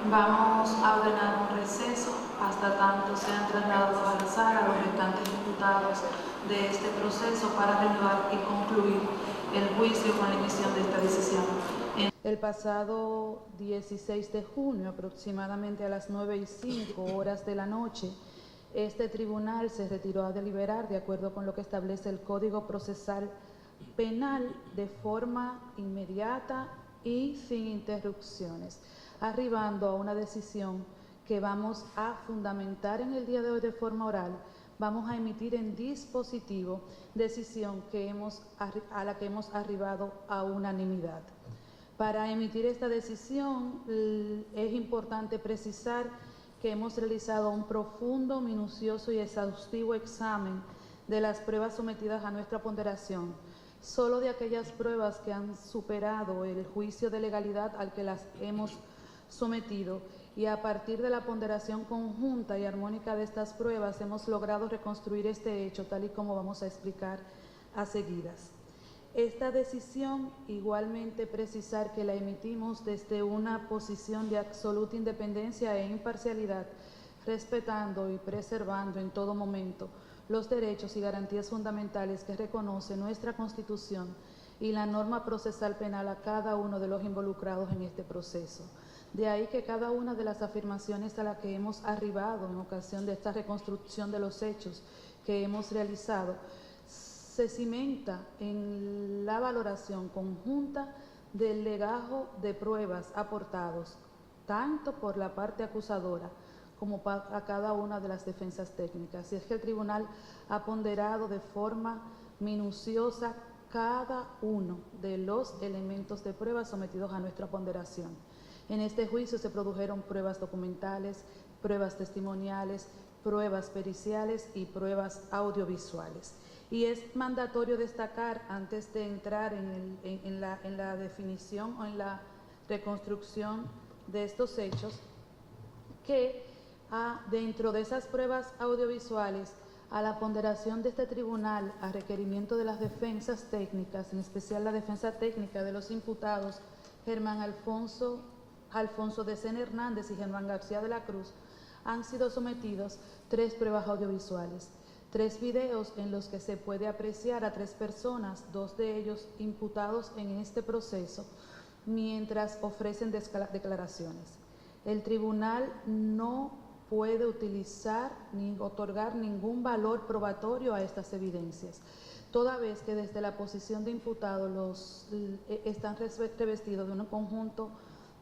Vamos a ordenar un receso hasta tanto sean trasladados a la sala los restantes imputados de este proceso para reanudar y concluir el juicio con la emisión de esta decisión. El pasado 16 de junio, aproximadamente a las 9:05 de la noche, este tribunal se retiró a deliberar de acuerdo con lo que establece el Código Procesal Penal de forma inmediata y sin interrupciones, arribando a una decisión que vamos a fundamentar en el día de hoy de forma oral. Vamos a emitir en dispositivo decisión a la que hemos arribado a unanimidad. Para emitir esta decisión es importante precisar que hemos realizado un profundo, minucioso y exhaustivo examen de las pruebas sometidas a nuestra ponderación, solo de aquellas pruebas que han superado el juicio de legalidad al que las hemos sometido, y a partir de la ponderación conjunta y armónica de estas pruebas hemos logrado reconstruir este hecho tal y como vamos a explicar a seguidas. Esta decisión, igualmente precisar que la emitimos desde una posición de absoluta independencia e imparcialidad, respetando y preservando en todo momento los derechos y garantías fundamentales que reconoce nuestra Constitución y la norma procesal penal a cada uno de los involucrados en este proceso. De ahí que cada una de las afirmaciones a las que hemos arribado en ocasión de esta reconstrucción de los hechos que hemos realizado se cimenta en la valoración conjunta del legajo de pruebas aportados, tanto por la parte acusadora como a cada una de las defensas técnicas. Y es que el tribunal ha ponderado de forma minuciosa cada uno de los elementos de pruebas sometidos a nuestra ponderación. En este juicio se produjeron pruebas documentales, pruebas testimoniales, pruebas periciales y pruebas audiovisuales. Y es mandatorio destacar, antes de entrar en la definición o en la reconstrucción de estos hechos, que dentro de esas pruebas audiovisuales, a la ponderación de este tribunal, a requerimiento de las defensas técnicas, en especial la defensa técnica de los imputados Germán Alfonso de Sena Hernández y Germán García de la Cruz, han sido sometidos 3 pruebas audiovisuales, 3 videos en los que se puede apreciar a 3 personas, 2 de ellos imputados en este proceso, mientras ofrecen declaraciones. El tribunal no puede utilizar ni otorgar ningún valor probatorio a estas evidencias, toda vez que desde la posición de imputado están revestidos de un conjunto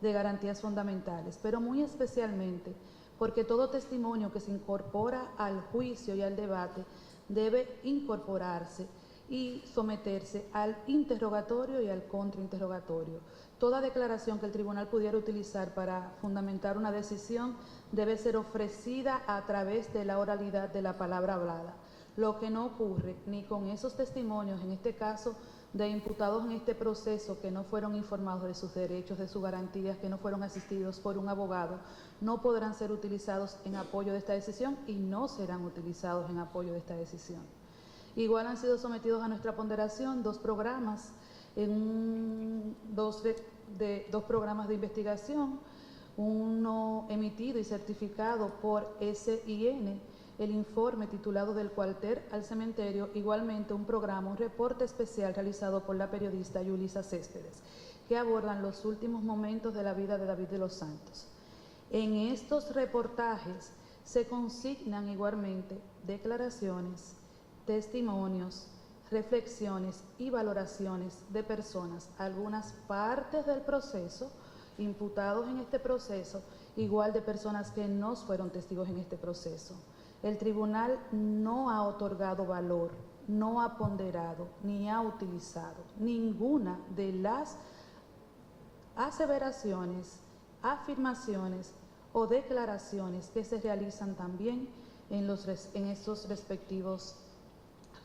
de garantías fundamentales, pero muy especialmente porque todo testimonio que se incorpora al juicio y al debate debe incorporarse y someterse al interrogatorio y al contrainterrogatorio. Toda declaración que el tribunal pudiera utilizar para fundamentar una decisión debe ser ofrecida a través de la oralidad de la palabra hablada, lo que no ocurre ni con esos testimonios, en este caso de imputados en este proceso que no fueron informados de sus derechos, de sus garantías, que no fueron asistidos por un abogado, no podrán ser utilizados en apoyo de esta decisión y no serán utilizados en apoyo de esta decisión. Igual han sido sometidos a nuestra ponderación 2 programas, dos programas de investigación, uno emitido y certificado por SIN, el informe titulado Del cuartel al cementerio, igualmente un programa, un reporte especial realizado por la periodista Yulisa Céspedes, que abordan los últimos momentos de la vida de David de los Santos. En estos reportajes se consignan igualmente declaraciones, testimonios, reflexiones y valoraciones de personas, algunas partes del proceso, imputados en este proceso, igual de personas que no fueron testigos en este proceso. El tribunal no ha otorgado valor, no ha ponderado ni ha utilizado ninguna de las aseveraciones, afirmaciones o declaraciones que se realizan también en estos respectivos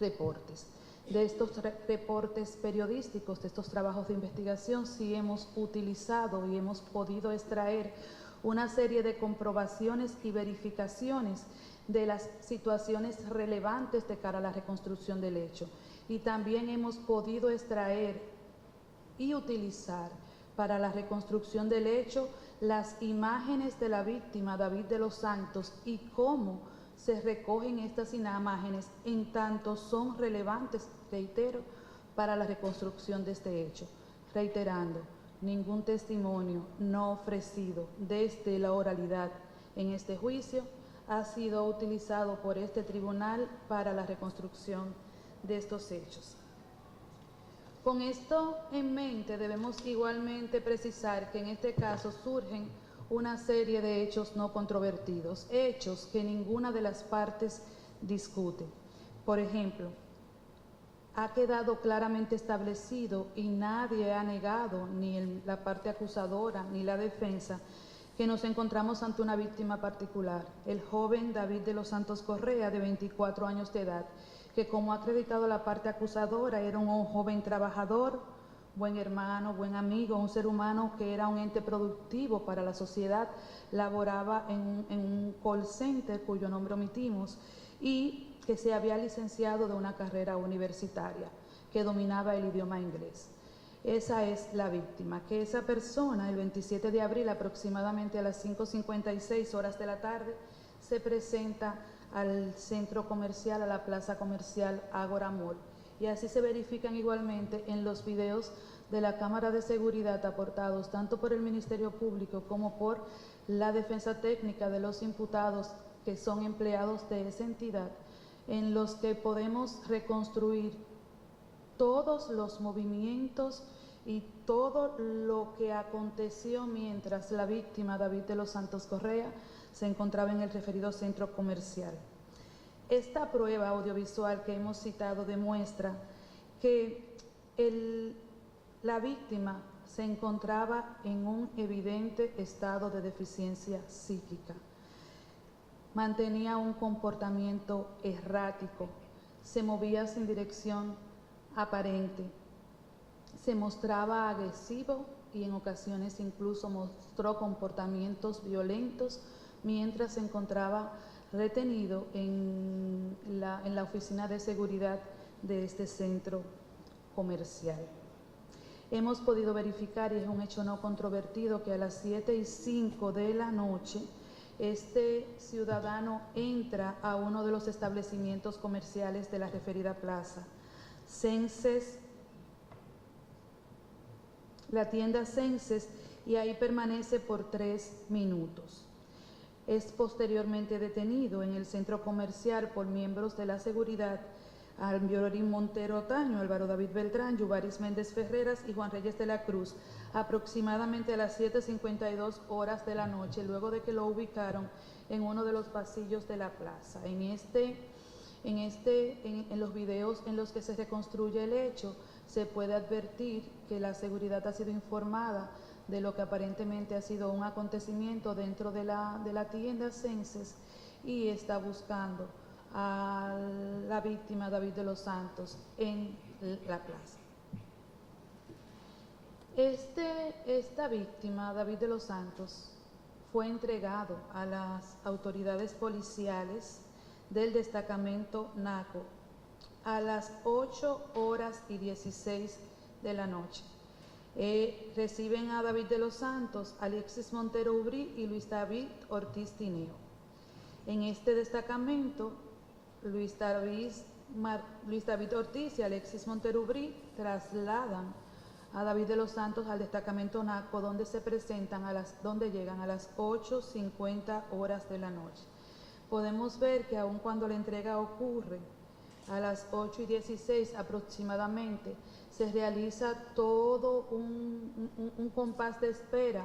reportes. De estos reportes periodísticos, de estos trabajos de investigación, sí hemos utilizado y hemos podido extraer una serie de comprobaciones y verificaciones de las situaciones relevantes de cara a la reconstrucción del hecho. Y también hemos podido extraer y utilizar para la reconstrucción del hecho, las imágenes de la víctima David de los Santos y cómo se recogen estas imágenes en tanto son relevantes, reitero, para la reconstrucción de este hecho. Reiterando, ningún testimonio no ofrecido desde la oralidad en este juicio ha sido utilizado por este tribunal para la reconstrucción de estos hechos. Con esto en mente, debemos igualmente precisar que en este caso surgen una serie de hechos no controvertidos, hechos que ninguna de las partes discute. Por ejemplo, ha quedado claramente establecido y nadie ha negado, ni la parte acusadora ni la defensa, que nos encontramos ante una víctima particular, el joven David de los Santos Correa, de 24 años de edad, que como ha acreditado la parte acusadora, era un joven trabajador, buen hermano, buen amigo, un ser humano que era un ente productivo para la sociedad, laboraba en un call center cuyo nombre omitimos y que se había licenciado de una carrera universitaria, que dominaba el idioma inglés. Esa es la víctima, que esa persona el 27 de abril aproximadamente a las 5:56 horas de la tarde se presenta al centro comercial, a la plaza comercial Ágora Mall. Y así se verifican igualmente en los videos de la cámara de seguridad aportados tanto por el Ministerio Público como por la defensa técnica de los imputados que son empleados de esa entidad, en los que podemos reconstruir todos los movimientos y todo lo que aconteció mientras la víctima David de los Santos Correa se encontraba en el referido centro comercial. Esta prueba audiovisual que hemos citado demuestra que la víctima se encontraba en un evidente estado de deficiencia psíquica. Mantenía un comportamiento errático, se movía sin dirección aparente, se mostraba agresivo y en ocasiones incluso mostró comportamientos violentos mientras se encontraba retenido en la oficina de seguridad de este centro comercial. Hemos podido verificar, y es un hecho no controvertido, que a las 7:05 de la noche este ciudadano entra a uno de los establecimientos comerciales de la referida plaza, Senses, la tienda Senses, y ahí permanece por 3 minutos. Es posteriormente detenido en el centro comercial por miembros de la seguridad Albiorín Montero Otaño, Álvaro David Beltrán, Yuvaris Méndez Ferreras y Juan Reyes de la Cruz, aproximadamente a las 7:52 horas de la noche, luego de que lo ubicaron en uno de los pasillos de la plaza. En los videos en los que se reconstruye el hecho, se puede advertir que la seguridad ha sido informada de lo que aparentemente ha sido un acontecimiento dentro de la tienda Senses y está buscando a la víctima David de los Santos en la plaza. Esta víctima, David de los Santos, fue entregado a las autoridades policiales del destacamento Naco a las 8:16 de la noche. Reciben a David de los Santos, Alexis Montero Ubrí y Luis David Ortiz Tineo. En este destacamento, Luis David Ortiz y Alexis Montero Ubrí trasladan a David de los Santos al destacamento Naco, donde llegan a las 8:50 horas de la noche. Podemos ver que aun cuando la entrega ocurre a las 8:16 aproximadamente, se realiza todo un compás de espera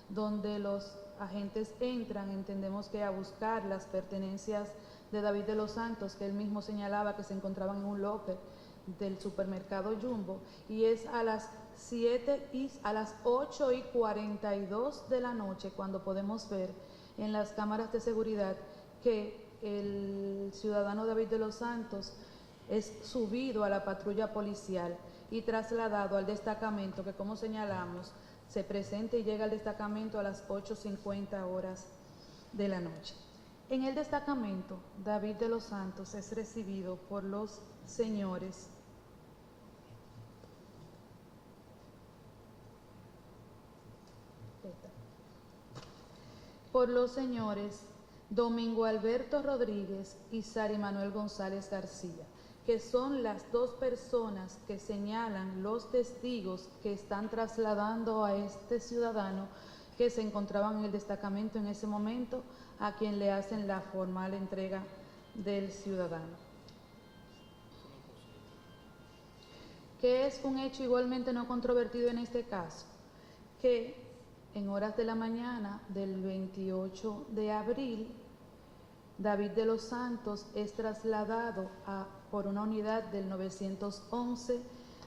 donde los agentes entran, entendemos que a buscar las pertenencias de David de los Santos, que él mismo señalaba que se encontraban en un locker del supermercado Jumbo, y es a las 8:42 de la noche cuando podemos ver en las cámaras de seguridad que el ciudadano David de los Santos es subido a la patrulla policial y trasladado al destacamento, que como señalamos, se presenta y llega al destacamento a las 8:50 horas de la noche. En el destacamento, David de los Santos es recibido por los señores Esta. Por los señores Domingo Alberto Rodríguez y Sari Manuel González García, que son las dos personas que señalan los testigos que están trasladando a este ciudadano que se encontraban en el destacamento en ese momento, a quien le hacen la formal entrega del ciudadano. ¿Qué es un hecho igualmente no controvertido en este caso? Que en horas de la mañana del 28 de abril, David de los Santos es trasladado por una unidad del 911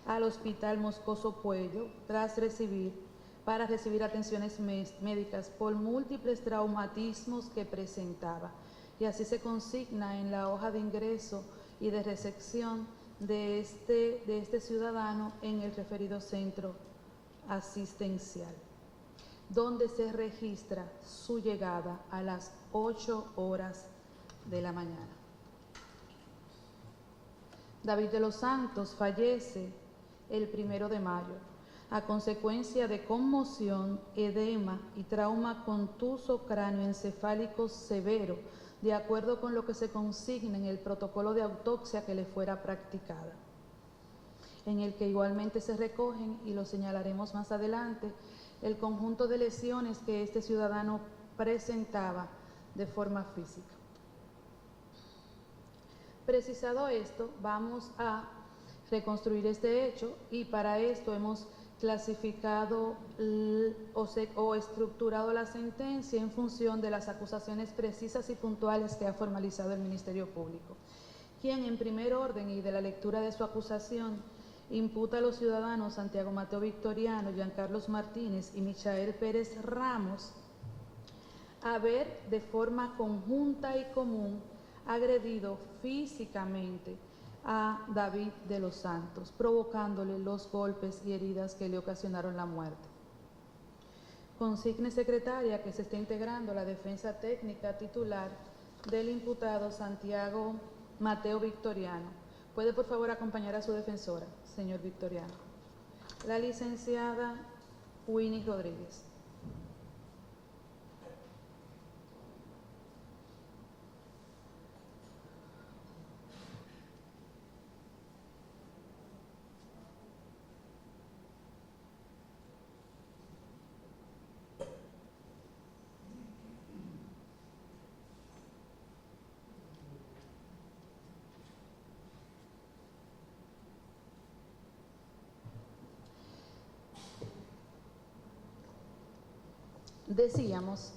al Hospital Moscoso Puello para recibir atenciones médicas por múltiples traumatismos que presentaba. Y así se consigna en la hoja de ingreso y de recepción de este ciudadano en el referido centro asistencial, donde se registra su llegada a las 8 horas de la mañana. David de los Santos fallece el 1 de mayo a consecuencia de conmoción, edema y trauma contuso cráneoencefálico severo, de acuerdo con lo que se consigna en el protocolo de autopsia que le fuera practicada, en el que igualmente se recogen, y lo señalaremos más adelante, el conjunto de lesiones que este ciudadano presentaba de forma física. Precisado esto, vamos a reconstruir este hecho, y para esto hemos clasificado o estructurado la sentencia en función de las acusaciones precisas y puntuales que ha formalizado el Ministerio Público, quien en primer orden y de la lectura de su acusación imputa a los ciudadanos Santiago Mateo Victoriano, Giancarlos Martínez y Michael Pérez Ramos haber de forma conjunta y común agredido físicamente a David de los Santos, provocándole los golpes y heridas que le ocasionaron la muerte. Consigne, secretaria, que se está integrando la defensa técnica titular del imputado Santiago Mateo Victoriano. ¿Puede por favor acompañar a su defensora, señor Victoriano? La licenciada Winnie Rodríguez. Decíamos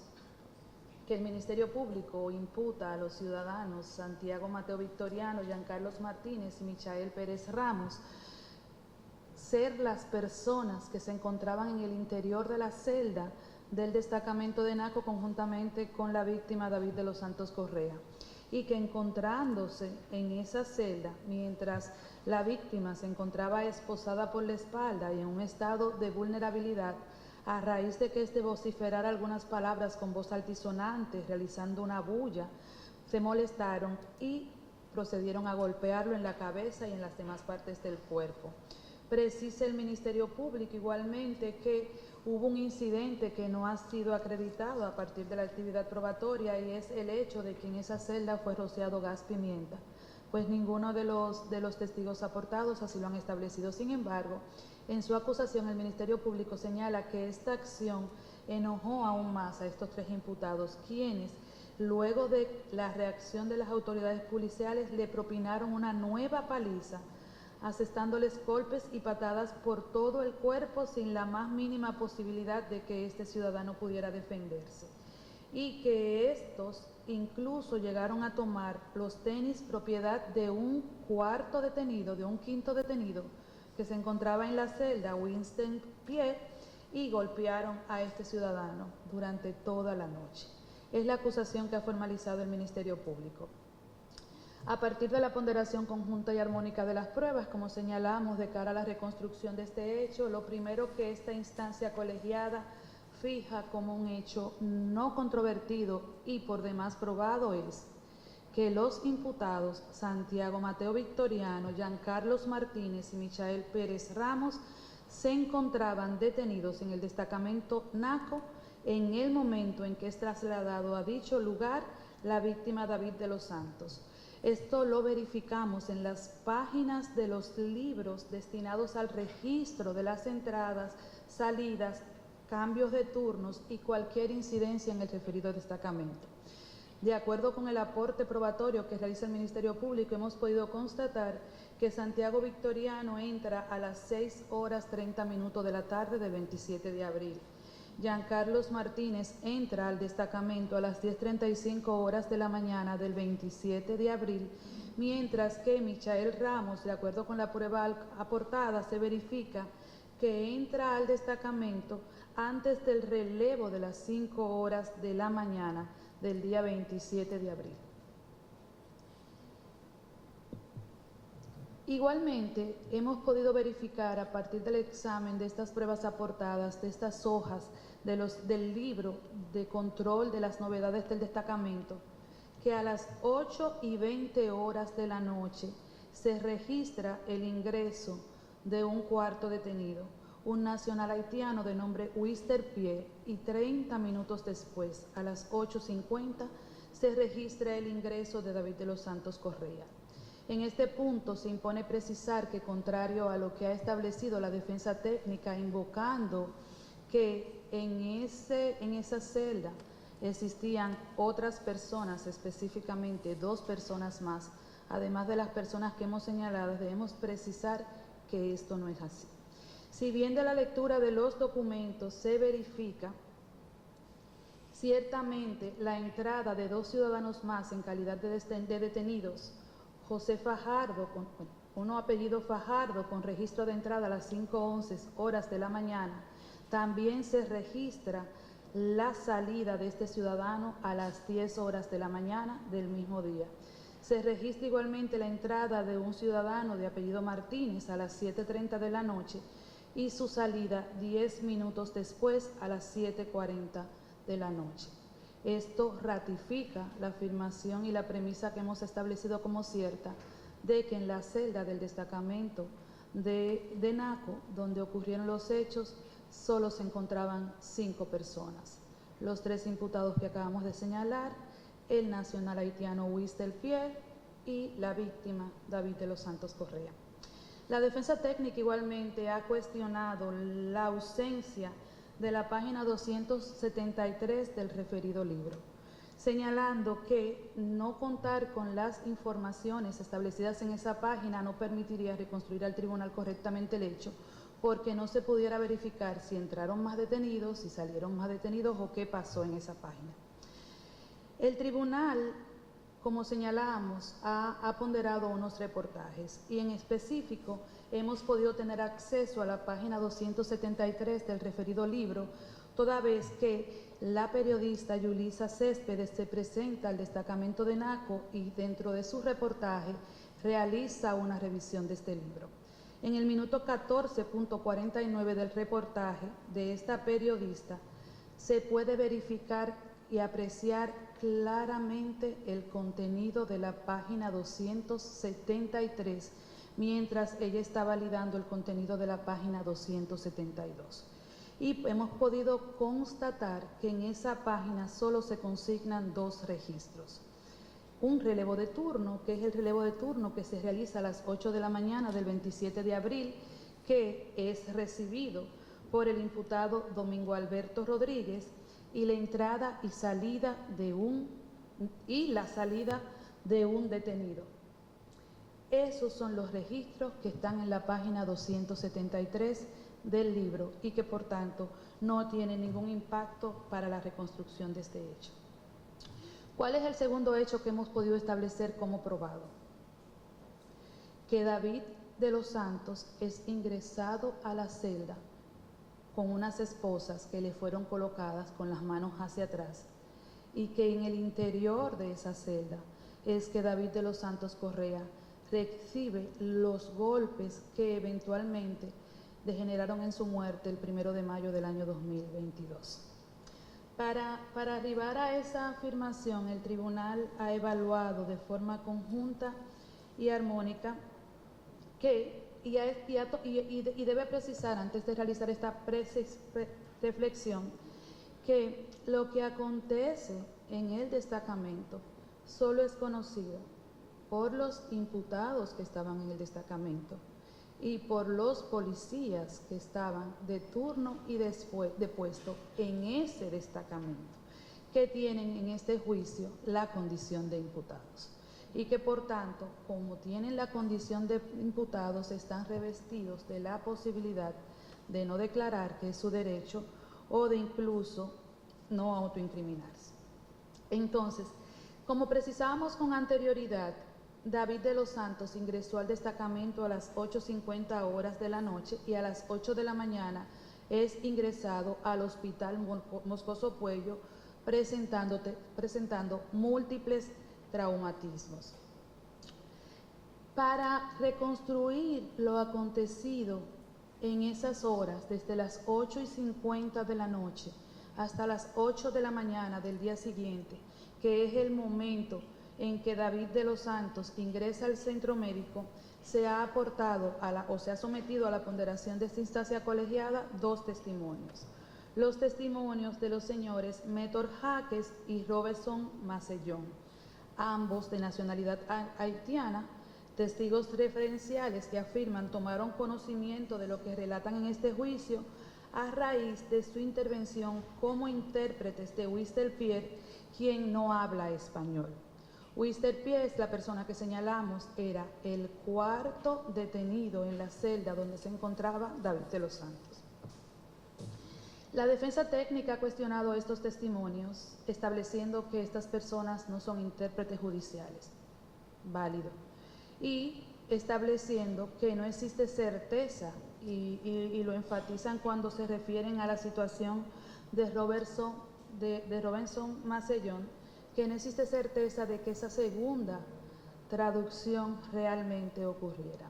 que el Ministerio Público imputa a los ciudadanos Santiago Mateo Victoriano, Giancarlos Martínez y Michael Pérez Ramos ser las personas que se encontraban en el interior de la celda del destacamento de Naco conjuntamente con la víctima David de los Santos Correa, y que encontrándose en esa celda mientras la víctima se encontraba esposada por la espalda y en un estado de vulnerabilidad, a raíz de que éste vociferara algunas palabras con voz altisonante, realizando una bulla, se molestaron y procedieron a golpearlo en la cabeza y en las demás partes del cuerpo. Precisa el Ministerio Público igualmente que hubo un incidente que no ha sido acreditado a partir de la actividad probatoria, y es el hecho de que en esa celda fue rociado gas pimienta, pues ninguno de los testigos aportados así lo han establecido. Sin embargo, en su acusación, el Ministerio Público señala que esta acción enojó aún más a estos tres imputados, quienes, luego de la reacción de las autoridades policiales, le propinaron una nueva paliza, asestándoles golpes y patadas por todo el cuerpo sin la más mínima posibilidad de que este ciudadano pudiera defenderse. Y que estos incluso llegaron a tomar los tenis propiedad de un quinto detenido, que se encontraba en la celda, Winston Pierre, y golpearon a este ciudadano durante toda la noche. Es la acusación que ha formalizado el Ministerio Público. A partir de la ponderación conjunta y armónica de las pruebas, como señalamos, de cara a la reconstrucción de este hecho, lo primero que esta instancia colegiada fija como un hecho no controvertido y por demás probado es que los imputados Santiago Mateo Victoriano, Giancarlos Martínez y Michael Pérez Ramos se encontraban detenidos en el destacamento Naco en el momento en que es trasladado a dicho lugar la víctima David de los Santos. Esto lo verificamos en las páginas de los libros destinados al registro de las entradas, salidas, cambios de turnos y cualquier incidencia en el referido destacamento. De acuerdo con el aporte probatorio que realiza el Ministerio Público, hemos podido constatar que Santiago Victoriano entra a las 6:30 de la tarde del 27 de abril. Giancarlos Martínez entra al destacamento a las 10:35 de la mañana del 27 de abril, mientras que Michael Ramos, de acuerdo con la prueba aportada, se verifica que entra al destacamento antes del relevo de las 5:00 de la mañana del día 27 de abril. Igualmente, hemos podido verificar a partir del examen de estas pruebas aportadas, de estas hojas del libro de control de las novedades del destacamento, que a las 8:20 de la noche se registra el ingreso de un cuarto detenido, un nacional haitiano de nombre Wister Pierre, y 30 minutos después, a las 8:50, se registra el ingreso de David de los Santos Correa. En este punto se impone precisar que, contrario a lo que ha establecido la defensa técnica, invocando que en esa celda existían otras personas, específicamente 2 personas más, además de las personas que hemos señalado, debemos precisar que esto no es así. Si bien de la lectura de los documentos se verifica ciertamente la entrada de 2 ciudadanos más en calidad de detenidos, José Fajardo, uno apellido Fajardo, con registro de entrada a las 5:11 de la mañana, también se registra la salida de este ciudadano a las 10:00 de la mañana del mismo día. Se registra igualmente la entrada de un ciudadano de apellido Martínez a las 7:30 de la noche y su salida 10 minutos después a las 7:40 de la noche. Esto ratifica la afirmación y la premisa que hemos establecido como cierta de que en la celda del destacamento de Naco, donde ocurrieron los hechos, solo se encontraban 5 personas. Los 3 imputados que acabamos de señalar, el nacional haitiano Wister Pierre y la víctima David de los Santos Correa. La defensa técnica igualmente ha cuestionado la ausencia de la página 273 del referido libro, señalando que no contar con las informaciones establecidas en esa página no permitiría reconstruir al tribunal correctamente el hecho, porque no se pudiera verificar si entraron más detenidos, si salieron más detenidos o qué pasó en esa página. El tribunal, como señalamos, ha ponderado unos reportajes y en específico hemos podido tener acceso a la página 273 del referido libro, toda vez que la periodista Yulisa Céspedes se presenta al destacamento de Naco y dentro de su reportaje realiza una revisión de este libro. En el minuto 14:49 del reportaje de esta periodista se puede verificar y apreciar claramente el contenido de la página 273, mientras ella está validando el contenido de la página 272. Y hemos podido constatar que en esa página solo se consignan 2 registros. Un relevo de turno, que es el relevo de turno que se realiza a las 8 de la mañana del 27 de abril, que es recibido por el imputado Domingo Alberto Rodríguez, y la entrada y salida de un detenido. Esos son los registros que están en la página 273 del libro y que por tanto no tienen ningún impacto para la reconstrucción de este hecho. ¿Cuál es el segundo hecho que hemos podido establecer como probado? Que David de los Santos es ingresado a la celda con unas esposas que le fueron colocadas con las manos hacia atrás y que en el interior de esa celda es que David de los Santos Correa recibe los golpes que eventualmente degeneraron en su muerte el 1 de mayo del año 2022. Para arribar a esa afirmación, el tribunal ha evaluado de forma conjunta y armónica que y debe precisar, antes de realizar esta reflexión, que lo que acontece en el destacamento solo es conocido por los imputados que estaban en el destacamento y por los policías que estaban de turno y de puesto en ese destacamento, que tienen en este juicio la condición de imputados y que por tanto, como tienen la condición de imputados, están revestidos de la posibilidad de no declarar, que es su derecho, o de incluso no autoincriminarse. Entonces, como precisábamos con anterioridad, David de los Santos ingresó al destacamento a las 8:50 horas de la noche y a las 8 de la mañana es ingresado al Hospital Moscoso Puello presentando múltiples traumatismos. Para reconstruir lo acontecido en esas horas, desde las 8:50 de la noche hasta las 8 de la mañana del día siguiente, que es el momento en que David de los Santos ingresa al centro médico, se ha aportado se ha sometido a la ponderación de esta instancia colegiada 2 testimonios. Los testimonios de los señores Métor Jaques y Robertson Macellón, ambos de nacionalidad haitiana, testigos referenciales que afirman tomaron conocimiento de lo que relatan en este juicio a raíz de su intervención como intérpretes de Wister Pierre, quien no habla español. Wister Pierre, la persona que señalamos, era el 4º detenido en la celda donde se encontraba David de los Santos. La defensa técnica ha cuestionado estos testimonios, estableciendo que estas personas no son intérpretes judiciales. Válido. Y estableciendo que no existe certeza, y lo enfatizan cuando se refieren a la situación de Robertson Macellón, que no existe certeza de que esa segunda traducción realmente ocurriera.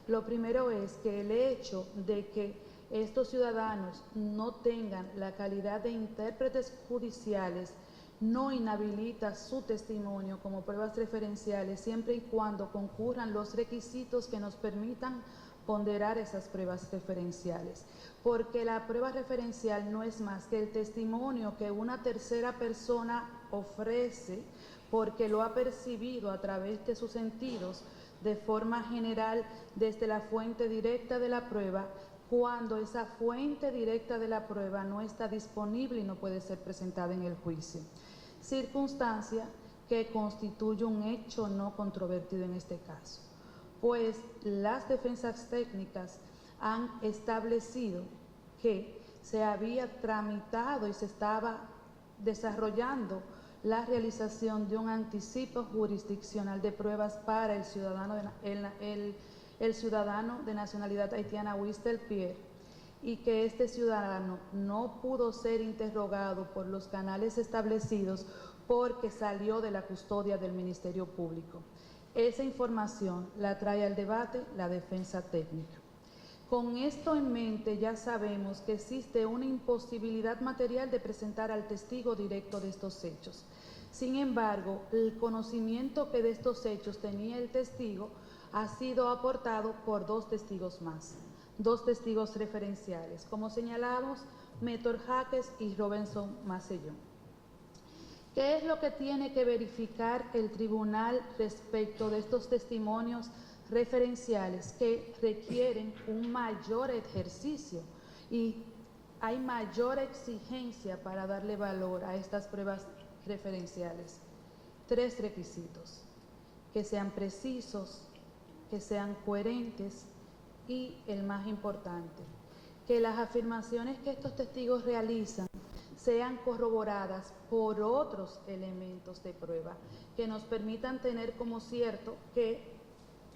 Lo primero es que el hecho de que estos ciudadanos no tengan la calidad de intérpretes judiciales no inhabilita su testimonio como pruebas referenciales siempre y cuando concurran los requisitos que nos permitan ponderar esas pruebas referenciales, porque la prueba referencial no es más que el testimonio que una tercera persona ofrece porque lo ha percibido a través de sus sentidos de forma general desde la fuente directa de la prueba, cuando esa fuente directa de la prueba no está disponible y no puede ser presentada en el juicio. Circunstancia que constituye un hecho no controvertido en este caso, pues las defensas técnicas han establecido que se había tramitado y se estaba desarrollando la realización de un anticipo jurisdiccional de pruebas para el ciudadano de nacionalidad haitiana Wister Pierre, y que este ciudadano no pudo ser interrogado por los canales establecidos porque salió de la custodia del Ministerio Público. Esa información la trae al debate la defensa técnica. Con esto en mente, ya sabemos que existe una imposibilidad material de presentar al testigo directo de estos hechos. Sin embargo, el conocimiento que de estos hechos tenía el testigo ha sido aportado por 2 testigos más, 2 testigos referenciales, como señalamos, Métor Jaques y Robertson Macellón. ¿Qué es lo que tiene que verificar el tribunal respecto de estos testimonios referenciales que requieren un mayor ejercicio y hay mayor exigencia para darle valor a estas pruebas referenciales? 3 requisitos: que sean precisos, que sean coherentes y, el más importante, que las afirmaciones que estos testigos realizan sean corroboradas por otros elementos de prueba que nos permitan tener como cierto que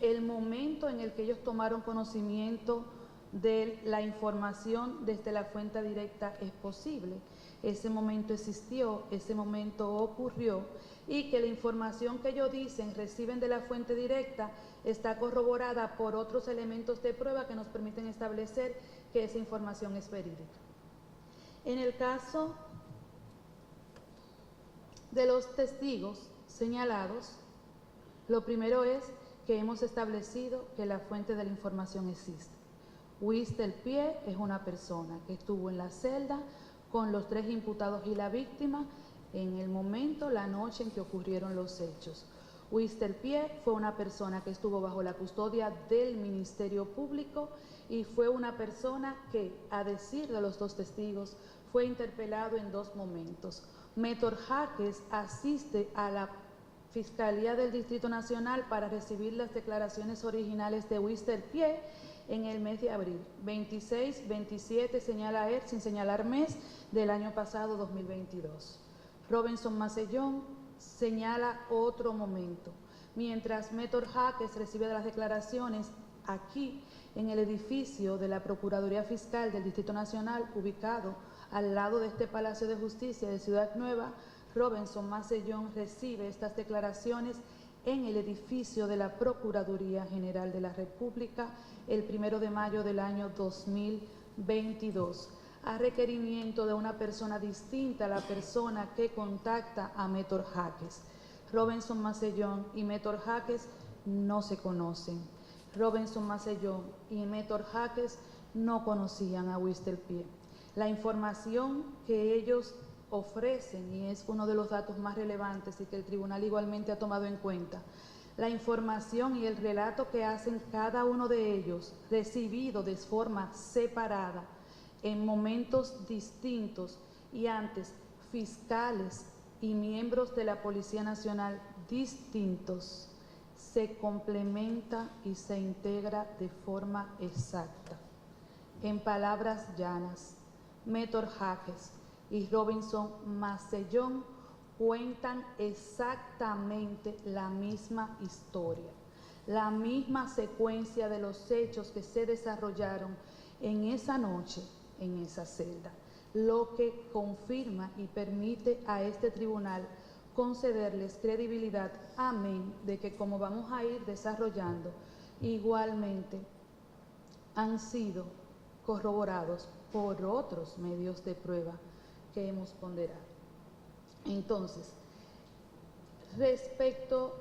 el momento en el que ellos tomaron conocimiento de la información desde la fuente directa es posible. Ese momento existió, ese momento ocurrió, y que la información que ellos dicen reciben de la fuente directa está corroborada por otros elementos de prueba que nos permiten establecer que esa información es verídica. En el caso de los testigos señalados, lo primero es que hemos establecido que la fuente de la información existe. Huistelpie es una persona que estuvo en la celda con los 3 imputados y la víctima en el momento, la noche en que ocurrieron los hechos. Huistelpie fue una persona que estuvo bajo la custodia del Ministerio Público y fue una persona que, a decir de los 2 testigos, fue interpelado en 2 momentos. Métor Jaques asiste a la Fiscalía del Distrito Nacional para recibir las declaraciones originales de Huistelpie en el mes de abril. 26, 27 señala él, sin señalar mes, del año pasado, 2022. Robinson Macellón señala otro momento. Mientras Métor Jaques recibe las declaraciones aquí, en el edificio de la Procuraduría Fiscal del Distrito Nacional, ubicado al lado de este Palacio de Justicia de Ciudad Nueva, Robinson Macellón recibe estas declaraciones en el edificio de la Procuraduría General de la República el 1 de mayo del año 2022, a requerimiento de una persona distinta a la persona que contacta a Métor Jaques. Robinson Macellón y Métor Jaques no se conocen. Robinson Macellón y Métor Jaques no conocían a Huistelpie. La información que ellos ofrecen, y es uno de los datos más relevantes y que el tribunal igualmente ha tomado en cuenta, la información y el relato que hacen cada uno de ellos, recibido de forma separada, en momentos distintos y antes fiscales y miembros de la Policía Nacional distintos, se complementa y se integra de forma exacta. En palabras llanas, Métor Jaques y Robinson Macellón cuentan exactamente la misma historia, la misma secuencia de los hechos que se desarrollaron en esa noche, en esa celda, lo que confirma y permite a este tribunal concederles credibilidad, amén de que, como vamos a ir desarrollando, igualmente han sido corroborados por otros medios de prueba que hemos ponderado. Entonces, respecto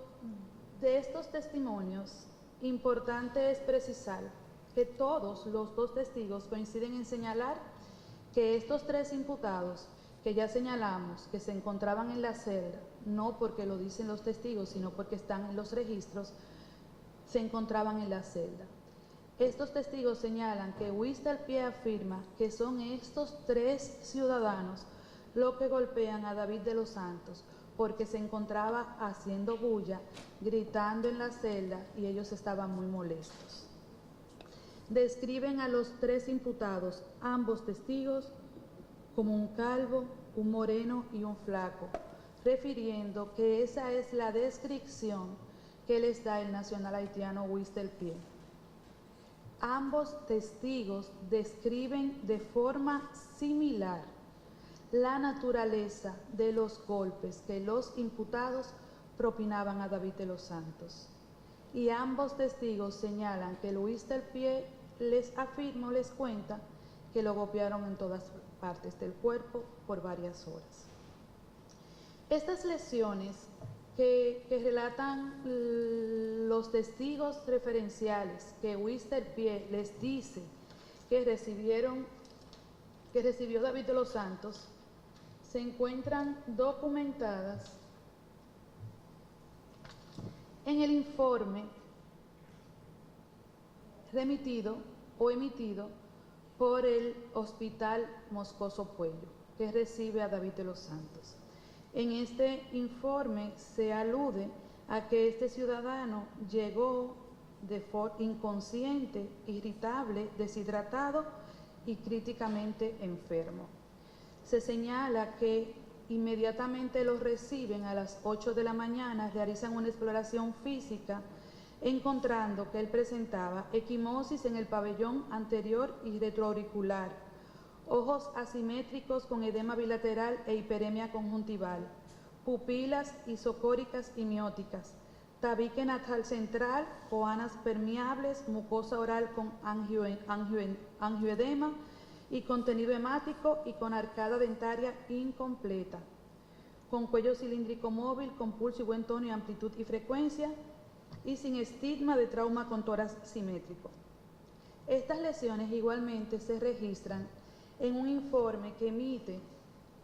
de estos testimonios, importante es precisar que todos los 2 testigos coinciden en señalar que estos 3 imputados que ya señalamos que se encontraban en la celda, no porque lo dicen los testigos, sino porque están en los registros, se encontraban en la celda. Estos testigos señalan que Huistelpie afirma que son estos 3 ciudadanos los que golpean a David de los Santos porque se encontraba haciendo bulla, gritando en la celda y ellos estaban muy molestos. Describen a los 3 imputados, ambos testigos, como un calvo, un moreno y un flaco, refiriendo que esa es la descripción que les da el nacional haitiano Huistelpie. Ambos testigos describen de forma similar la naturaleza de los golpes que los imputados propinaban a David de los Santos. Y ambos testigos señalan que Huistelpie les afirma o les cuenta que lo golpearon en todas partes del cuerpo por varias horas. Estas lesiones que relatan los testigos referenciales que Huistelpie les dice que recibió David de los Santos, se encuentran documentadas en el informe remitido o emitido por el Hospital Moscoso Puello, que recibe a David de los Santos. En este informe se alude a que este ciudadano llegó de forma inconsciente, irritable, deshidratado y críticamente enfermo. Se señala que inmediatamente lo reciben a las 8 de la mañana, realizan una exploración física, encontrando que él presentaba equimosis en el pabellón anterior y retroauricular, ojos asimétricos con edema bilateral e hiperemia conjuntival, pupilas isocóricas y mióticas, tabique nasal central, coanas permeables, mucosa oral con angioedema y contenido hemático y con arcada dentaria incompleta, con cuello cilíndrico móvil, con pulso y buen tono y amplitud y frecuencia, y sin estigma de trauma con tórax simétrico. Estas lesiones igualmente se registran en un informe que emite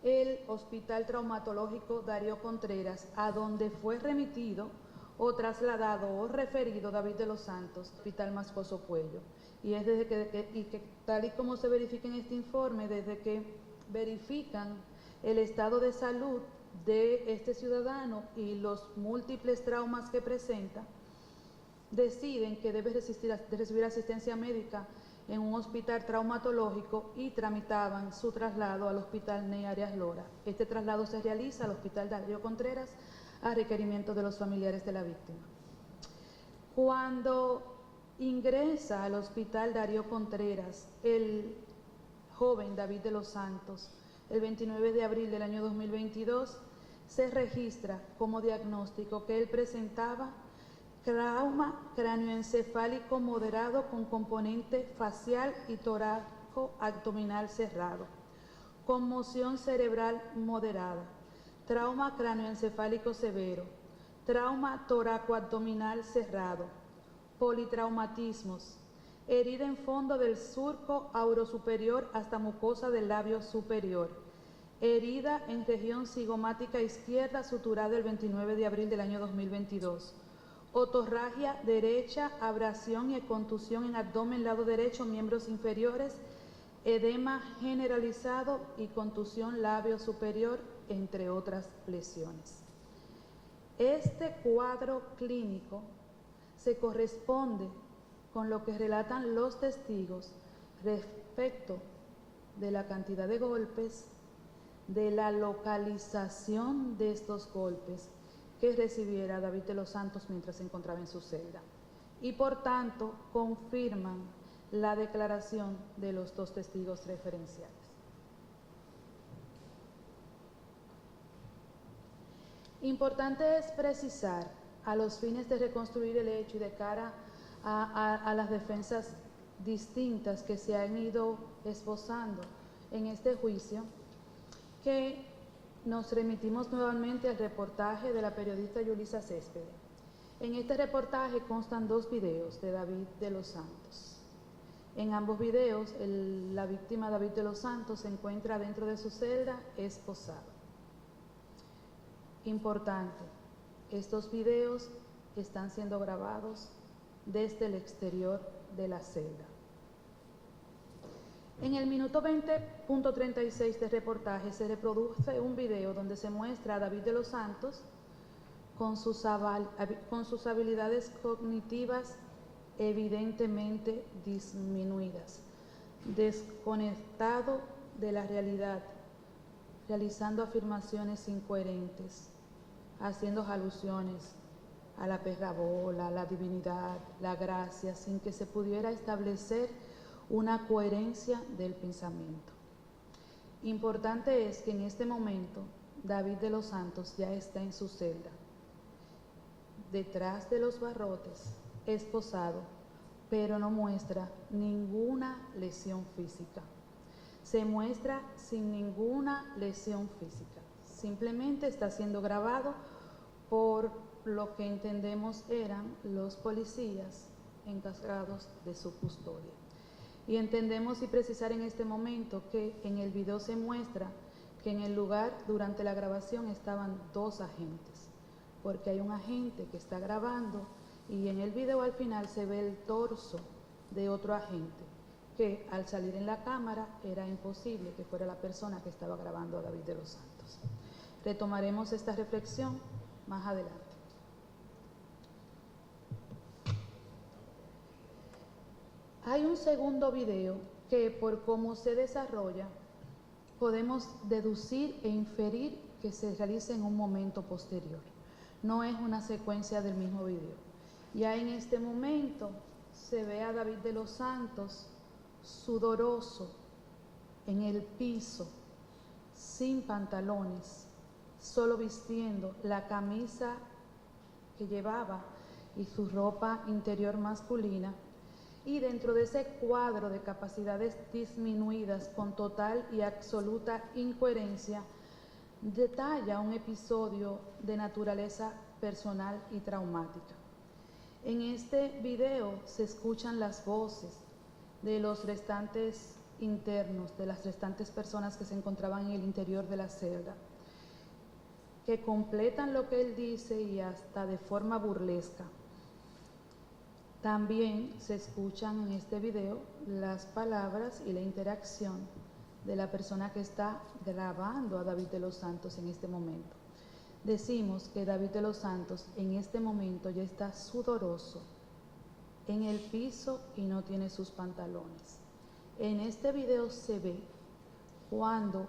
el Hospital Traumatológico Darío Contreras, a donde fue remitido o trasladado o referido David de los Santos, Hospital Moscoso Puello. Y es desde que tal y como se verifica en este informe, desde que verifican el estado de salud de este ciudadano y los múltiples traumas que presenta, deciden que debe recibir asistencia médica en un hospital traumatológico y tramitaban su traslado al Hospital Ney Arias Lora. Este traslado se realiza al Hospital Darío Contreras a requerimiento de los familiares de la víctima. Cuando ingresa al Hospital Darío Contreras el joven David de los Santos, el 29 de abril del año 2022, se registra como diagnóstico que él presentaba trauma cráneoencefálico moderado con componente facial y torácico abdominal cerrado, conmoción cerebral moderada, trauma cráneoencefálico severo, trauma torácico-abdominal cerrado, politraumatismos, herida en fondo del surco aurosuperior hasta mucosa del labio superior, herida en región cigomática izquierda suturada el 29 de abril del año 2022, otorragia derecha, abrasión y contusión en abdomen lado derecho, miembros inferiores, edema generalizado y contusión labio superior, entre otras lesiones. Este cuadro clínico se corresponde con lo que relatan los testigos respecto de la cantidad de golpes, de la localización de estos golpes que recibiera David de los Santos mientras se encontraba en su celda, y por tanto confirman la declaración de los dos testigos referenciales. Importante es precisar, a los fines de reconstruir el hecho y de cara a las defensas distintas que se han ido esbozando en este juicio, que nos remitimos nuevamente al reportaje de la periodista Yulisa Céspedes. En este reportaje constan 2 videos de David de los Santos. En ambos videos, la víctima David de los Santos se encuentra dentro de su celda esposado. Importante, estos videos están siendo grabados desde el exterior de la celda. En el minuto 20.36 del reportaje se reproduce un video donde se muestra a David de los Santos con sus habilidades cognitivas evidentemente disminuidas, desconectado de la realidad, realizando afirmaciones incoherentes, haciendo alusiones a la perra bola, a la divinidad, la gracia, sin que se pudiera establecer una coherencia del pensamiento. Importante es que en este momento David de los Santos ya está en su celda, detrás de los barrotes, esposado, pero no muestra ninguna lesión física. Se muestra sin ninguna lesión física. Simplemente está siendo grabado por lo que entendemos eran los policías encargados de su custodia. Y entendemos y precisar en este momento que en el video se muestra que en el lugar durante la grabación estaban 2 agentes, porque hay un agente que está grabando y en el video al final se ve el torso de otro agente, que al salir en la cámara era imposible que fuera la persona que estaba grabando a David de los Santos. Retomaremos esta reflexión más adelante. Hay un segundo video que, por cómo se desarrolla, podemos deducir e inferir que se realiza en un momento posterior. No es una secuencia del mismo video. Ya en este momento se ve a David de los Santos sudoroso en el piso, sin pantalones, solo vistiendo la camisa que llevaba y su ropa interior masculina. Y dentro de ese cuadro de capacidades disminuidas con total y absoluta incoherencia, detalla un episodio de naturaleza personal y traumática. En este video se escuchan las voces de los restantes internos, de las restantes personas que se encontraban en el interior de la celda, que completan lo que él dice y hasta de forma burlesca. También se escuchan en este video las palabras y la interacción de la persona que está grabando a David de los Santos en este momento. Decimos que David de los Santos en este momento ya está sudoroso en el piso y no tiene sus pantalones. En este video se ve cuando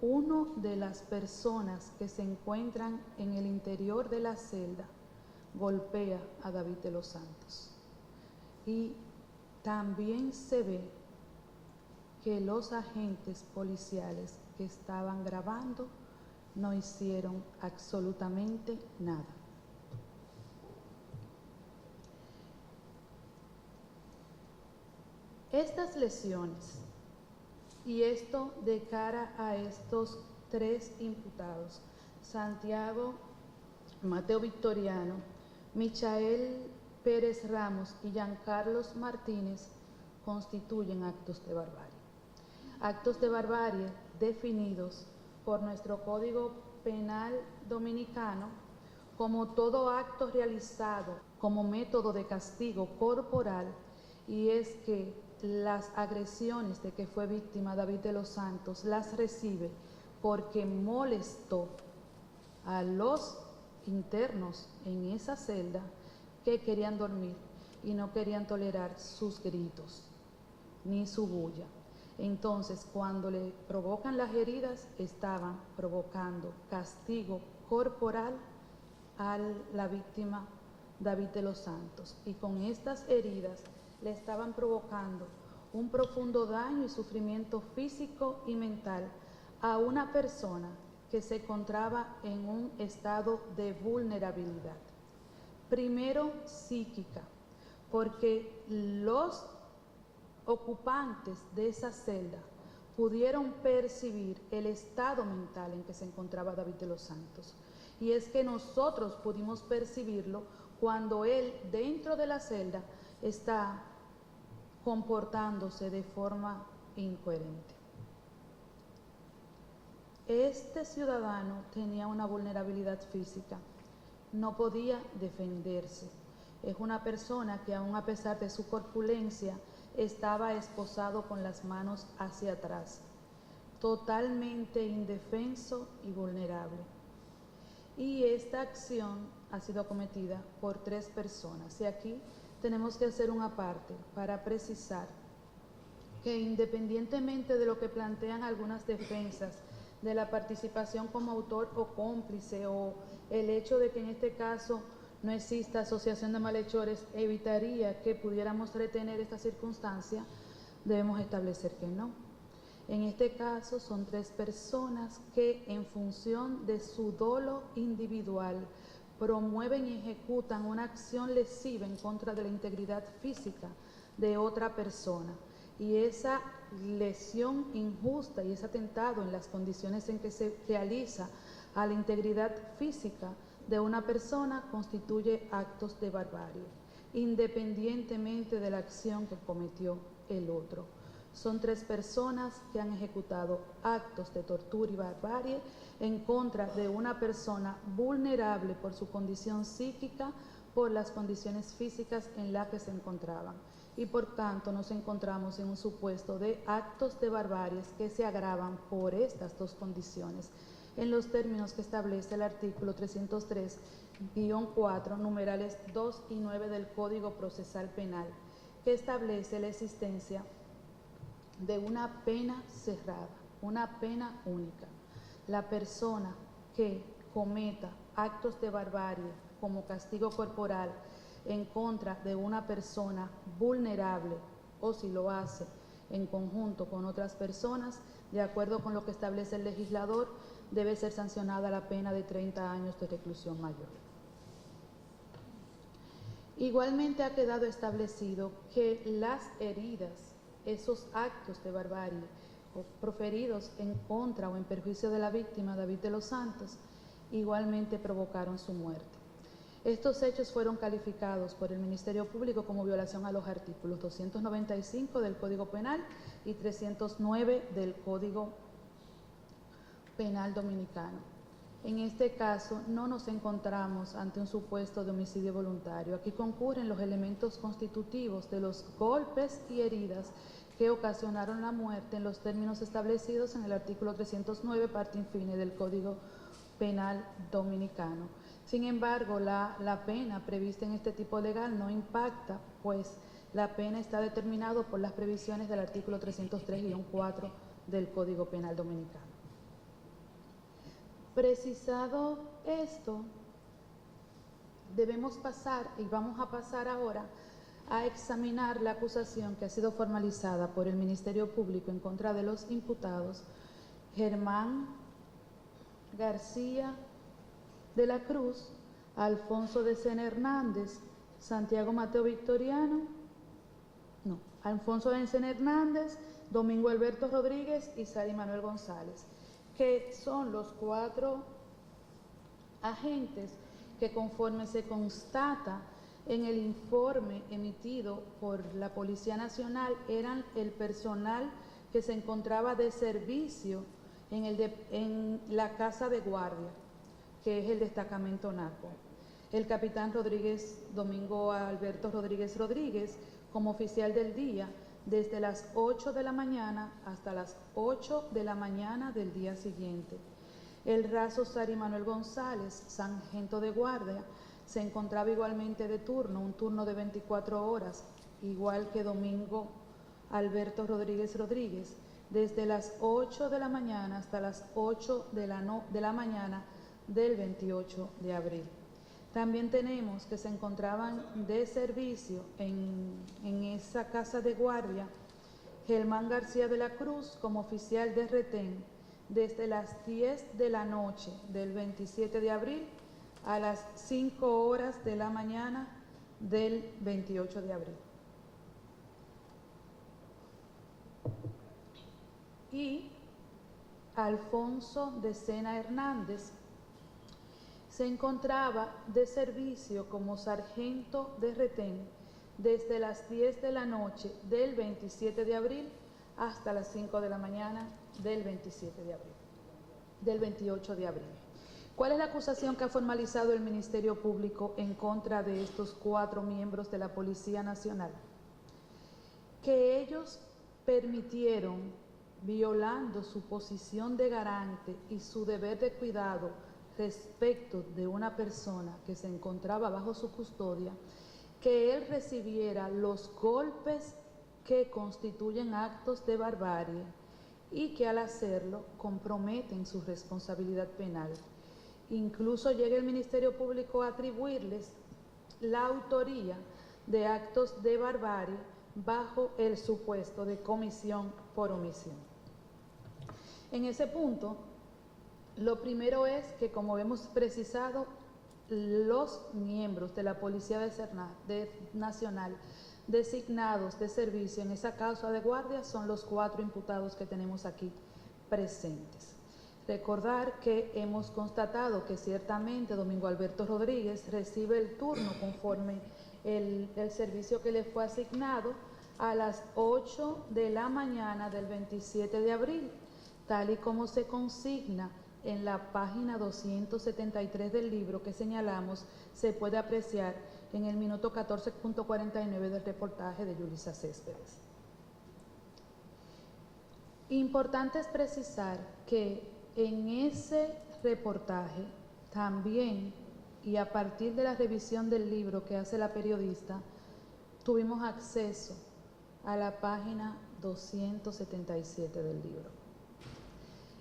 uno de las personas que se encuentran en el interior de la celda golpea a David de los Santos. Y también se ve que los agentes policiales que estaban grabando no hicieron absolutamente nada. Estas lesiones y esto de cara a estos tres imputados, Santiago Mateo Victoriano, Michael Pérez Ramos y Giancarlos Martínez, constituyen actos de barbarie. Actos de barbarie definidos por nuestro Código Penal Dominicano como todo acto realizado como método de castigo corporal, y es que las agresiones de que fue víctima David de los Santos las recibe porque molestó a los internos en esa celda que querían dormir y no querían tolerar sus gritos ni su bulla. Entonces, cuando le provocan las heridas, estaban provocando castigo corporal a la víctima David de los Santos, y con estas heridas le estaban provocando un profundo daño y sufrimiento físico y mental a una persona que se encontraba en un estado de vulnerabilidad. Primero, psíquica, porque los ocupantes de esa celda pudieron percibir el estado mental en que se encontraba David de los Santos. Y es que nosotros pudimos percibirlo cuando él dentro de la celda está comportándose de forma incoherente. Este ciudadano tenía una vulnerabilidad física, no podía defenderse. Es una persona que aún a pesar de su corpulencia estaba esposado con las manos hacia atrás, totalmente indefenso y vulnerable. Y esta acción ha sido cometida por tres personas. Y aquí tenemos que hacer una parte para precisar que independientemente de lo que plantean algunas defensas de la participación como autor o cómplice, o el hecho de que en este caso no exista asociación de malhechores, evitaría que pudiéramos retener esta circunstancia, debemos establecer que no. En este caso son tres personas que en función de su dolo individual promueven y ejecutan una acción lesiva en contra de la integridad física de otra persona. Y esa lesión injusta y ese atentado en las condiciones en que se realiza a la integridad física de una persona constituye actos de barbarie, independientemente de la acción que cometió el otro. Son tres personas que han ejecutado actos de tortura y barbarie en contra de una persona vulnerable por su condición psíquica, por las condiciones físicas en las que se encontraban. Y por tanto nos encontramos en un supuesto de actos de barbaries que se agravan por estas dos condiciones, en los términos que establece el artículo 303-4, numerales 2 y 9 del Código Procesal Penal, que establece la existencia de una pena cerrada, una pena única. La persona que cometa actos de barbarie como castigo corporal en contra de una persona vulnerable, o si lo hace en conjunto con otras personas, de acuerdo con lo que establece el legislador, debe ser sancionada la pena de 30 años de reclusión mayor. Igualmente ha quedado establecido que las heridas, esos actos de barbarie proferidos en contra o en perjuicio de la víctima David de los Santos, igualmente provocaron su muerte. Estos hechos fueron calificados por el Ministerio Público como violación a los artículos 295 del Código Penal y 309 del Código Penal Dominicano. En este caso, no nos encontramos ante un supuesto de homicidio voluntario. Aquí concurren los elementos constitutivos de los golpes y heridas que ocasionaron la muerte en los términos establecidos en el artículo 309, parte infine del Código Penal Dominicano. Sin embargo, la pena prevista en este tipo legal no impacta, pues la pena está determinada por las previsiones del artículo 303-4 del Código Penal Dominicano. Precisado esto, debemos pasar, y vamos a pasar ahora, a examinar la acusación que ha sido formalizada por el Ministerio Público en contra de los imputados Germán García de la Cruz, Alfonso de Sena Hernández, Santiago Mateo Victoriano, Alfonso de Sena Hernández, Domingo Alberto Rodríguez y Sari Manuel González, que son los 4 agentes que, conforme se constata en el informe emitido por la Policía Nacional, eran el personal que se encontraba de servicio en la casa de guardia, que es el destacamento Naco. El capitán Domingo Alberto Rodríguez Rodríguez, como oficial del día, desde las 8 de la mañana hasta las 8 de la mañana del día siguiente. El raso Sari Manuel González, sargento de guardia, se encontraba igualmente de turno, un turno de 24 horas, igual que Domingo Alberto Rodríguez Rodríguez, desde las 8 de la mañana hasta las 8 de la mañana del 28 de abril. También tenemos que se encontraban de servicio en esa casa de guardia Germán García de la Cruz como oficial de retén desde las 10 de la noche del 27 de abril a las 5 horas de la mañana del 28 de abril. Y Alfonso de Sena Hernández se encontraba de servicio como sargento de retén desde las 10 de la noche del 27 de abril hasta las 5 de la mañana del 27 de abril, del 28 de abril. ¿Cuál es la acusación que ha formalizado el Ministerio Público en contra de estos 4 miembros de la Policía Nacional? Que ellos permitieron, violando su posición de garante y su deber de cuidado respecto de una persona que se encontraba bajo su custodia, que él recibiera los golpes que constituyen actos de barbarie y que al hacerlo comprometen su responsabilidad penal. Incluso llega el Ministerio Público a atribuirles la autoría de actos de barbarie bajo el supuesto de comisión por omisión. En ese punto, lo primero es que, como hemos precisado, los miembros de la Policía Nacional designados de servicio en esa causa de guardia son los 4 imputados que tenemos aquí presentes. Recordar que hemos constatado que ciertamente Domingo Alberto Rodríguez recibe el turno conforme el servicio que le fue asignado a las 8 de la mañana del 27 de abril, tal y como se consigna en la página 273 del libro que señalamos, se puede apreciar en el minuto 14.49 del reportaje de Yulisa Céspedes. Importante es precisar que en ese reportaje también, y a partir de la revisión del libro que hace la periodista, tuvimos acceso a la página 277 del libro.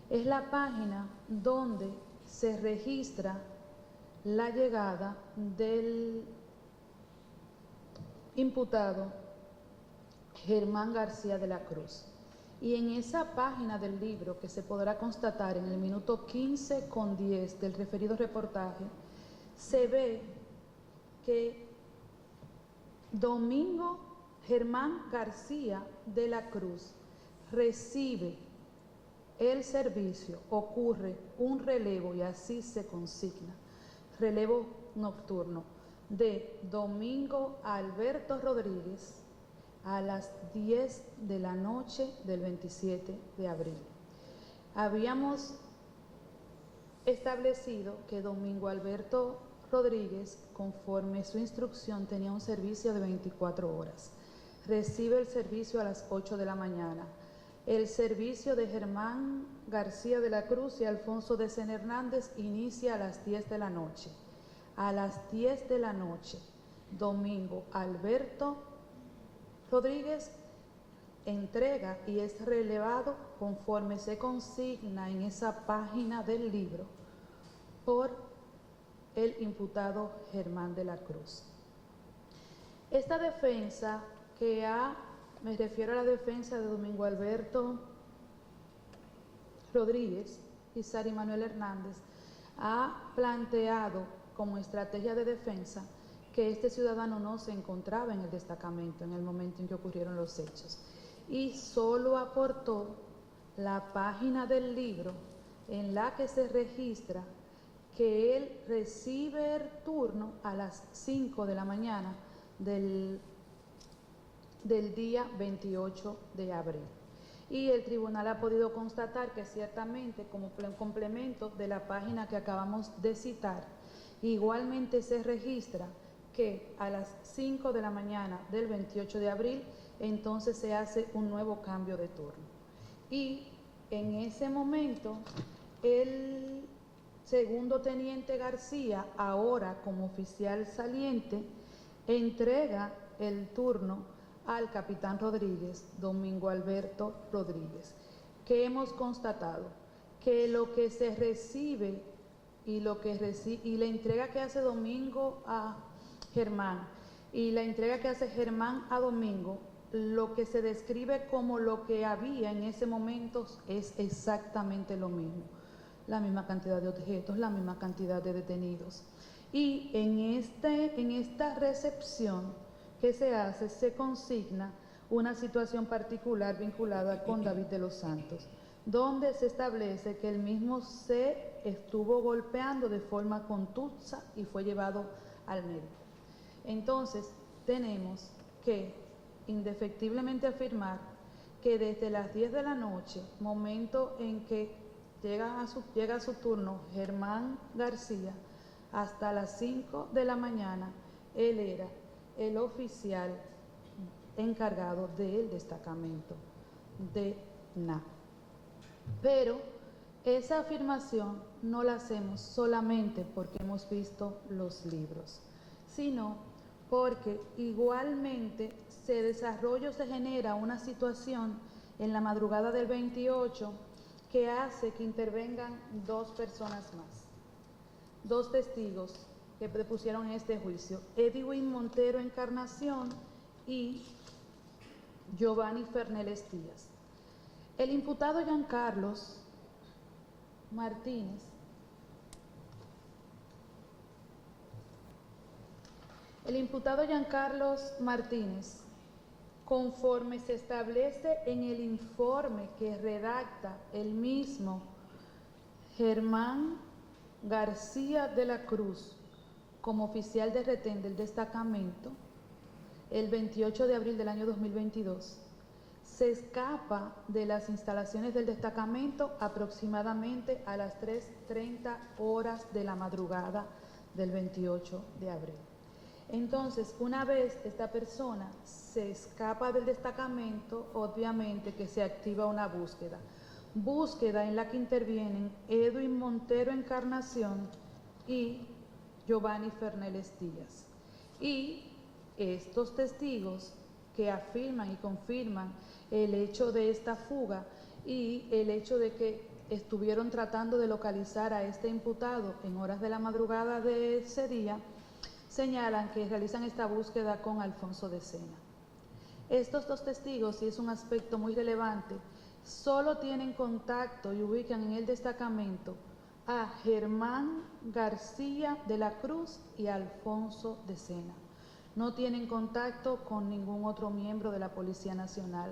Es la página donde se registra la llegada del imputado Germán García de la Cruz. Y en esa página del libro, que se podrá constatar en el minuto 15:10 del referido reportaje, se ve que Domingo Germán García de la Cruz recibe el servicio, ocurre un relevo y así se consigna. relevo nocturno de Domingo Alberto Rodríguez a las 10 de la noche del 27 de abril. Habíamos establecido que Domingo Alberto Rodríguez, conforme su instrucción, tenía un servicio de 24 horas. Recibe el servicio a las 8 de la mañana. El servicio de Germán García de la Cruz y Alfonso de Sena Hernández inicia a las 10 de la noche. A las 10 de la noche, Domingo Alberto Rodríguez entrega y es relevado conforme se consigna en esa página del libro por el imputado Germán de la Cruz. Esta defensa me refiero a la defensa de Domingo Alberto Rodríguez y Sari Manuel Hernández, ha planteado como estrategia de defensa que este ciudadano no se encontraba en el destacamento en el momento en que ocurrieron los hechos y solo aportó la página del libro en la que se registra que él recibe el turno a las 5 de la mañana del día 28 de abril. Y el tribunal ha podido constatar que ciertamente, como complemento de la página que acabamos de citar, igualmente se registra que a las 5 de la mañana del 28 de abril, entonces se hace un nuevo cambio de turno. Y en ese momento, el segundo teniente García, ahora como oficial saliente, entrega el turno al capitán Rodríguez, Domingo Alberto Rodríguez, que hemos constatado que lo que se recibe y la entrega que hace Domingo a Germán y la entrega que hace Germán a Domingo, lo que se describe como lo que había en ese momento es exactamente lo mismo, la misma cantidad de objetos, la misma cantidad de detenidos. Y en esta recepción que se hace, se consigna una situación particular vinculada con David de los Santos, donde se establece que el mismo se estuvo golpeando de forma contusa y fue llevado al médico. Entonces, tenemos que indefectiblemente afirmar que desde las 10 de la noche, momento en que llega a su turno Germán García, hasta las 5 de la mañana, él era el oficial encargado del destacamento de NA. Pero esa afirmación no la hacemos solamente porque hemos visto los libros, sino porque igualmente se genera una situación en la madrugada del 28 que hace que intervengan dos personas más, dos testigos que depusieron este juicio, Edwin Montero Encarnación y Giovanni Fernández Díaz. El imputado Giancarlo Martínez, conforme se establece en el informe que redacta el mismo Germán García de la Cruz como oficial de retén del destacamento, el 28 de abril del año 2022, se escapa de las instalaciones del destacamento aproximadamente a las 3:30 horas de la madrugada del 28 de abril. Entonces, una vez esta persona se escapa del destacamento, obviamente que se activa una búsqueda en la que intervienen Edwin Montero Encarnación y Giovanni Fernández Díaz. Y estos testigos que afirman y confirman el hecho de esta fuga y el hecho de que estuvieron tratando de localizar a este imputado en horas de la madrugada de ese día, señalan que realizan esta búsqueda con Alfonso de Sena. Estos dos testigos, y es un aspecto muy relevante, solo tienen contacto y ubican en el destacamento a Germán García de la Cruz y Alfonso de Sena. No tienen contacto con ningún otro miembro de la Policía Nacional,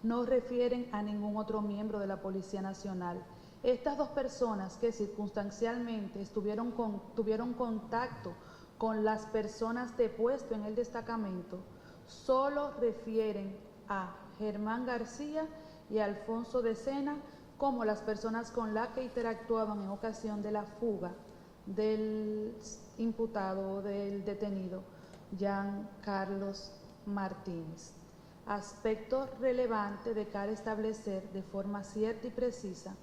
no refieren a ningún otro miembro de la Policía Nacional. Estas dos personas que circunstancialmente tuvieron contacto con las personas de puesto en el destacamento, solo refieren a Germán García y a Alfonso de Sena como las personas con las que interactuaban en ocasión de la fuga del imputado o del detenido Jean Carlos Martínez. Aspecto relevante de cara a establecer de forma cierta y precisa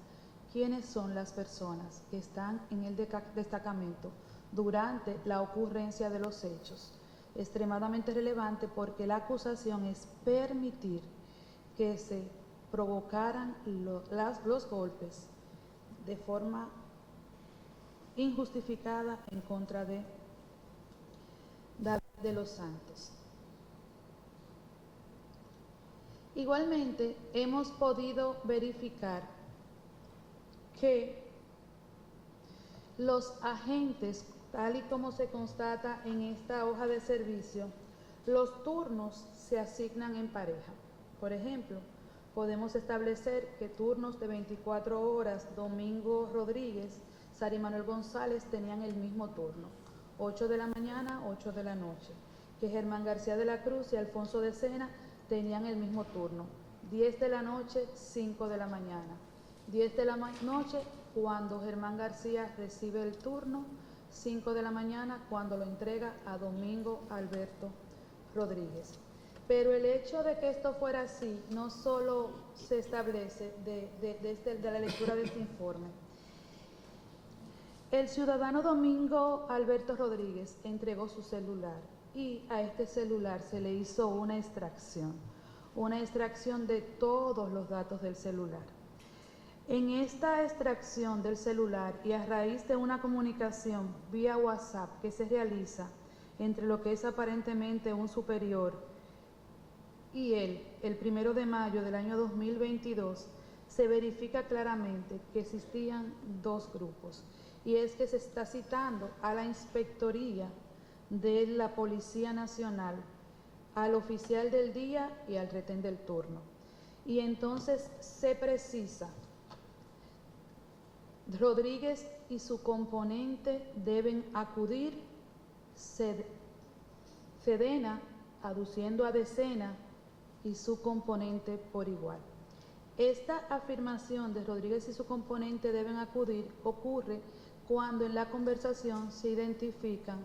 quiénes son las personas que están en el destacamento durante la ocurrencia de los hechos. Extremadamente relevante porque la acusación es permitir que se provocaran los golpes de forma injustificada en contra de David de los Santos. Igualmente, hemos podido verificar que los agentes, tal y como se constata en esta hoja de servicio, los turnos se asignan en pareja. Por ejemplo, podemos establecer que turnos de 24 horas, Domingo Rodríguez, Sari Manuel González tenían el mismo turno, 8 de la mañana, 8 de la noche, que Germán García de la Cruz y Alfonso de Sena tenían el mismo turno, 10 de la noche, 5 de la mañana, 10 de la noche cuando Germán García recibe el turno, 5 de la mañana cuando lo entrega a Domingo Alberto Rodríguez. Pero el hecho de que esto fuera así no solo se establece de la lectura de este informe. El ciudadano Domingo Alberto Rodríguez entregó su celular y a este celular se le hizo una extracción de todos los datos del celular. En esta extracción del celular y a raíz de una comunicación vía WhatsApp que se realiza entre lo que es aparentemente un superior y él, el 1 de mayo del año 2022, se verifica claramente que existían dos grupos. Y es que se está citando a la Inspectoría de la Policía Nacional, al oficial del día y al retén del turno. Y entonces se precisa, Rodríguez y su componente deben acudir, Sedena, aduciendo a Decena, y su componente por igual. Esta afirmación de Rodríguez y su componente deben acudir ocurre cuando en la conversación se identifican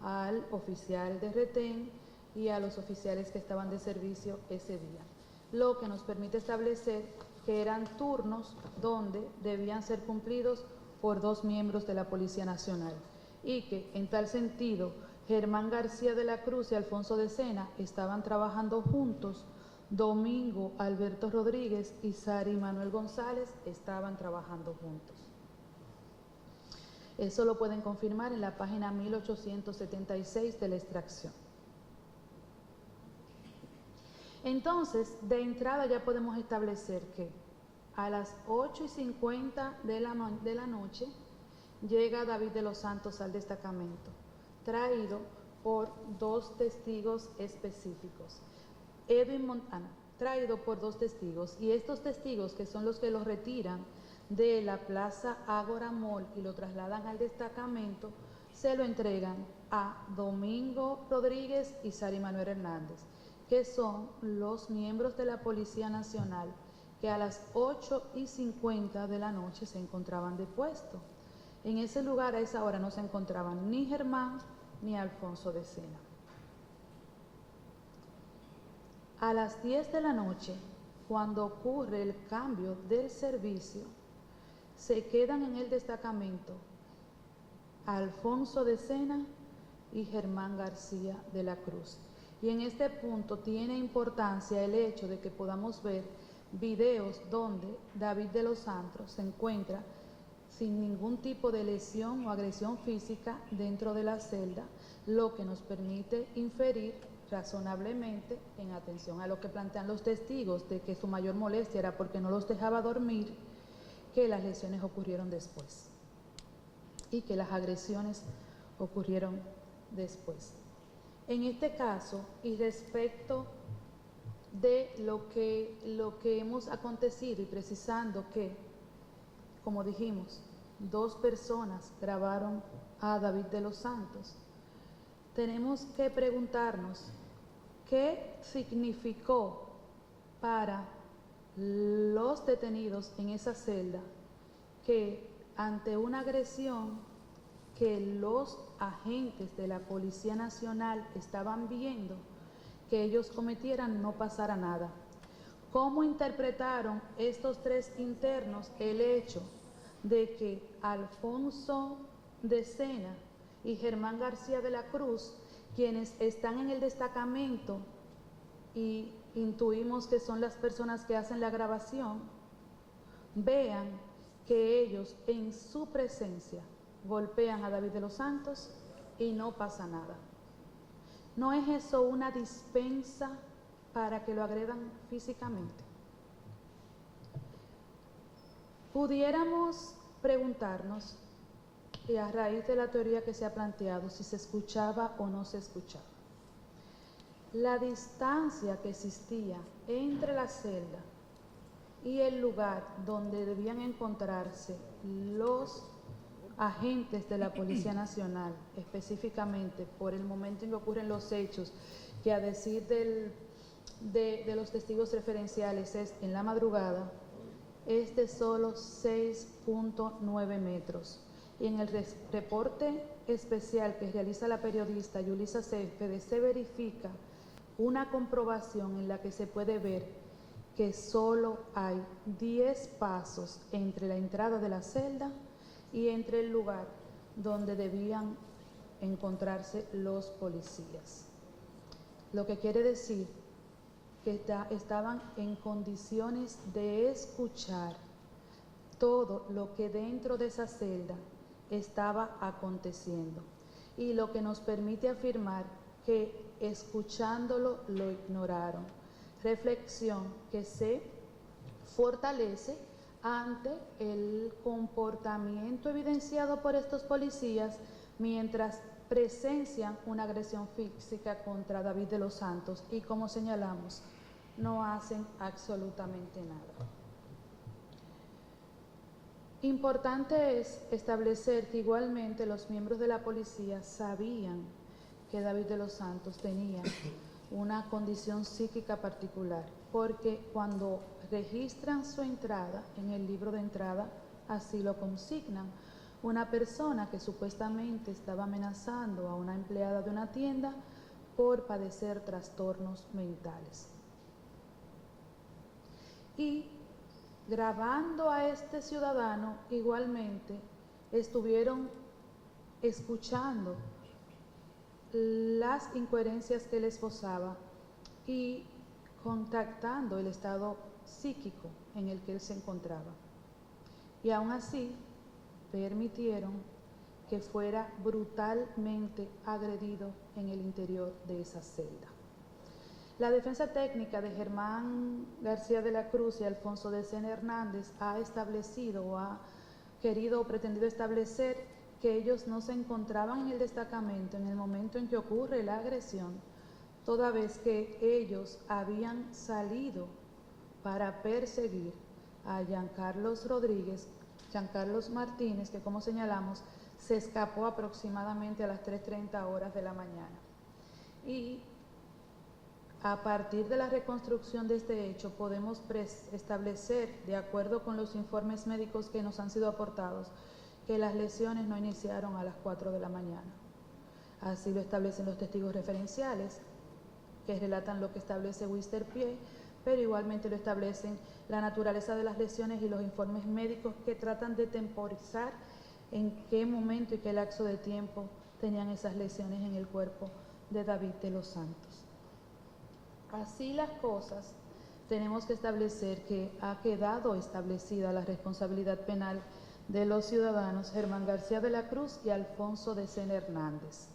al oficial de retén y a los oficiales que estaban de servicio ese día, lo que nos permite establecer que eran turnos donde debían ser cumplidos por dos miembros de la Policía Nacional y que, en tal sentido, Germán García de la Cruz y Alfonso de Sena estaban trabajando juntos, Domingo Alberto Rodríguez y Sari Manuel González estaban trabajando juntos. Eso lo pueden confirmar en la página 1876 de la extracción. Entonces, de entrada ya podemos establecer que a las 8:50 de la noche llega David de los Santos al destacamento, traído por dos testigos específicos. Edwin Montana, traído por dos testigos, y estos testigos, que son los que lo retiran de la Plaza Ágora Mall y lo trasladan al destacamento, se lo entregan a Domingo Rodríguez y Sari Manuel Hernández, que son los miembros de la Policía Nacional que a las 8:50 de la noche se encontraban de puesto. En ese lugar a esa hora no se encontraban ni Germán ni Alfonso de Sena. A las 10 de la noche, cuando ocurre el cambio del servicio, se quedan en el destacamento Alfonso de Sena y Germán García de la Cruz. Y en este punto tiene importancia el hecho de que podamos ver videos donde David de los Santos se encuentra sin ningún tipo de lesión o agresión física dentro de la celda, lo que nos permite inferir razonablemente, en atención a lo que plantean los testigos, de que su mayor molestia era porque no los dejaba dormir, que las lesiones ocurrieron después y que las agresiones ocurrieron después. En este caso, y respecto de lo que hemos acontecido y precisando que, como dijimos, 2 personas grabaron a David de los Santos. Tenemos que preguntarnos qué significó para los detenidos en esa celda que ante una agresión que los agentes de la Policía Nacional estaban viendo que ellos cometieran no pasara nada. ¿Cómo interpretaron estos 3 internos el hecho de que Alfonso de Sena y Germán García de la Cruz, quienes están en el destacamento y intuimos que son las personas que hacen la grabación, vean que ellos en su presencia golpean a David de los Santos y no pasa nada? ¿No es eso una dispensa para que lo agredan físicamente? Pudiéramos preguntarnos, y a raíz de la teoría que se ha planteado, si se escuchaba o no se escuchaba. La distancia que existía entre la celda y el lugar donde debían encontrarse los agentes de la Policía Nacional, específicamente por el momento en que ocurren los hechos, que a decir de los testigos referenciales es en la madrugada, es de solo 6.9 metros. Y en el reporte especial que realiza la periodista Yulisa Céspedes se verifica una comprobación en la que se puede ver que solo hay 10 pasos entre la entrada de la celda y entre el lugar donde debían encontrarse los policías. Lo que quiere decir que estaban en condiciones de escuchar todo lo que dentro de esa celda estaba aconteciendo, y lo que nos permite afirmar que escuchándolo lo ignoraron. Reflexión que se fortalece ante el comportamiento evidenciado por estos policías mientras presencian una agresión física contra David de los Santos y, como señalamos, no hacen absolutamente nada. Importante es establecer que igualmente los miembros de la policía sabían que David de los Santos tenía una condición psíquica particular, porque cuando registran su entrada en el libro de entrada, así lo consignan. Una persona que supuestamente estaba amenazando a una empleada de una tienda por padecer trastornos mentales. Y grabando a este ciudadano, igualmente estuvieron escuchando las incoherencias que él esbozaba y contactando el estado psíquico en el que él se encontraba. Y aún así permitieron que fuera brutalmente agredido en el interior de esa celda. La defensa técnica de Germán García de la Cruz y Alfonso de Sena Hernández ha establecido o ha querido o pretendido establecer que ellos no se encontraban en el destacamento en el momento en que ocurre la agresión, toda vez que ellos habían salido para perseguir a Giancarlos Martínez, que, como señalamos, se escapó aproximadamente a las 3:30 horas de la mañana. Y a partir de la reconstrucción de este hecho podemos establecer, de acuerdo con los informes médicos que nos han sido aportados, que las lesiones no iniciaron a las 4 de la mañana. Así lo establecen los testigos referenciales, que relatan lo que establece Wisterpie, pero igualmente lo establecen la naturaleza de las lesiones y los informes médicos que tratan de temporizar en qué momento y qué lapso de tiempo tenían esas lesiones en el cuerpo de David de los Santos. Así las cosas, tenemos que establecer que ha quedado establecida la responsabilidad penal de los ciudadanos Germán García de la Cruz y Alfonso de Sena Hernández.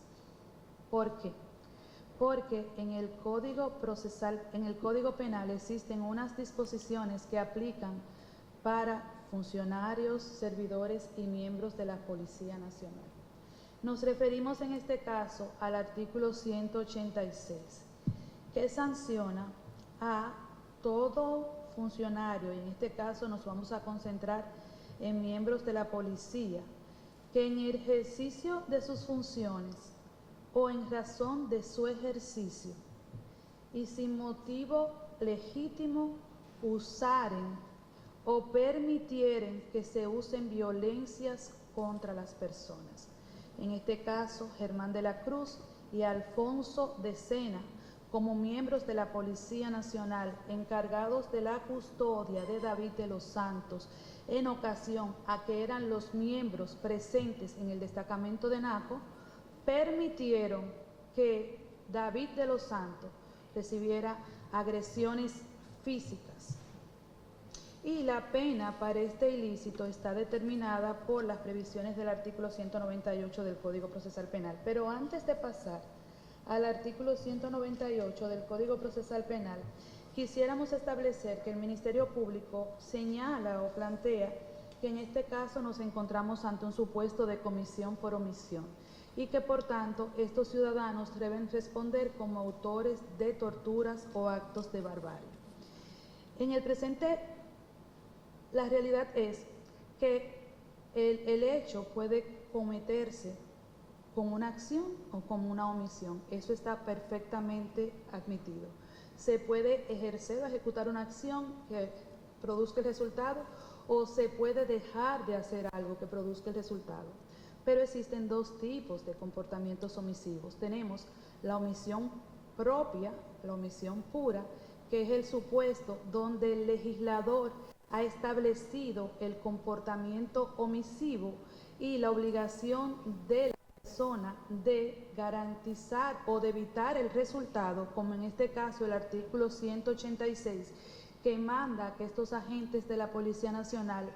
¿Por qué? Porque en el Código Penal existen unas disposiciones que aplican para funcionarios, servidores y miembros de la Policía Nacional. Nos referimos en este caso al artículo 186, que sanciona a todo funcionario, y en este caso nos vamos a concentrar en miembros de la policía que en el ejercicio de sus funciones o en razón de su ejercicio y sin motivo legítimo usaren o permitieren que se usen violencias contra las personas. En este caso, Germán de la Cruz y Alfonso de Sena, como miembros de la Policía Nacional encargados de la custodia de David de los Santos, en ocasión a que eran los miembros presentes en el destacamento de Naco, permitieron que David de los Santos recibiera agresiones físicas. Y la pena para este ilícito está determinada por las previsiones del artículo 198 del Código Procesal Penal. Pero antes de pasar al artículo 198 del Código Procesal Penal, quisiéramos establecer que el Ministerio Público señala o plantea que en este caso nos encontramos ante un supuesto de comisión por omisión y que por tanto estos ciudadanos deben responder como autores de torturas o actos de barbarie. En el presente, la realidad es que el hecho puede cometerse con una acción o con una omisión. Eso está perfectamente admitido. Se puede ejercer o ejecutar una acción que produzca el resultado o se puede dejar de hacer algo que produzca el resultado. Pero existen dos tipos de comportamientos omisivos. Tenemos la omisión propia, la omisión pura, que es el supuesto donde el legislador ha establecido el comportamiento omisivo y la obligación de la persona de garantizar o de evitar el resultado, como en este caso el artículo 186, que manda que estos agentes de la Policía Nacional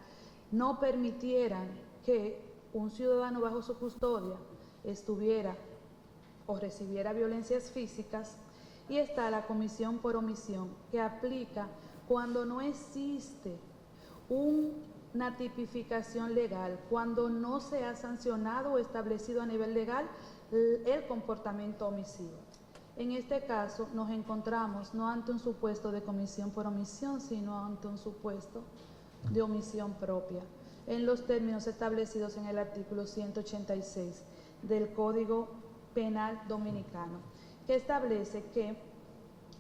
no permitieran que un ciudadano bajo su custodia estuviera o recibiera violencias físicas. Y está la comisión por omisión, que aplica cuando no existe una tipificación legal, cuando no se ha sancionado o establecido a nivel legal el comportamiento omisivo. En este caso nos encontramos no ante un supuesto de comisión por omisión, sino ante un supuesto de omisión propia, en los términos establecidos en el artículo 186 del Código Penal Dominicano, que establece que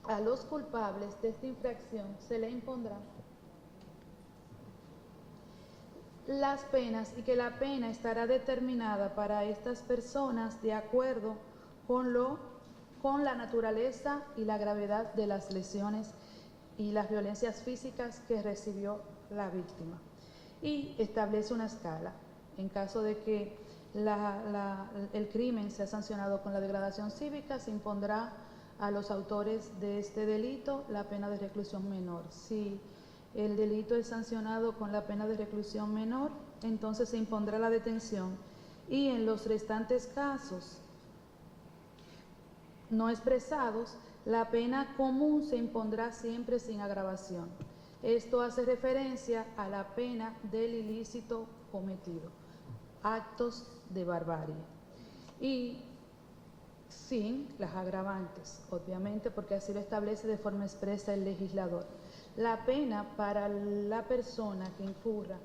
a los culpables de esta infracción se le impondrán las penas y que la pena estará determinada para estas personas de acuerdo con la naturaleza y la gravedad de las lesiones y las violencias físicas que recibió la víctima. Y establece una escala. En caso de que el crimen sea sancionado con la degradación cívica, se impondrá a los autores de este delito la pena de reclusión menor. Si el delito es sancionado con la pena de reclusión menor, entonces se impondrá la detención, y en los restantes casos no expresados, la pena común se impondrá siempre sin agravación. Esto hace referencia a la pena del ilícito cometido, actos de barbarie, y sin las agravantes, obviamente, porque así lo establece de forma expresa el legislador. La pena para la persona que incurra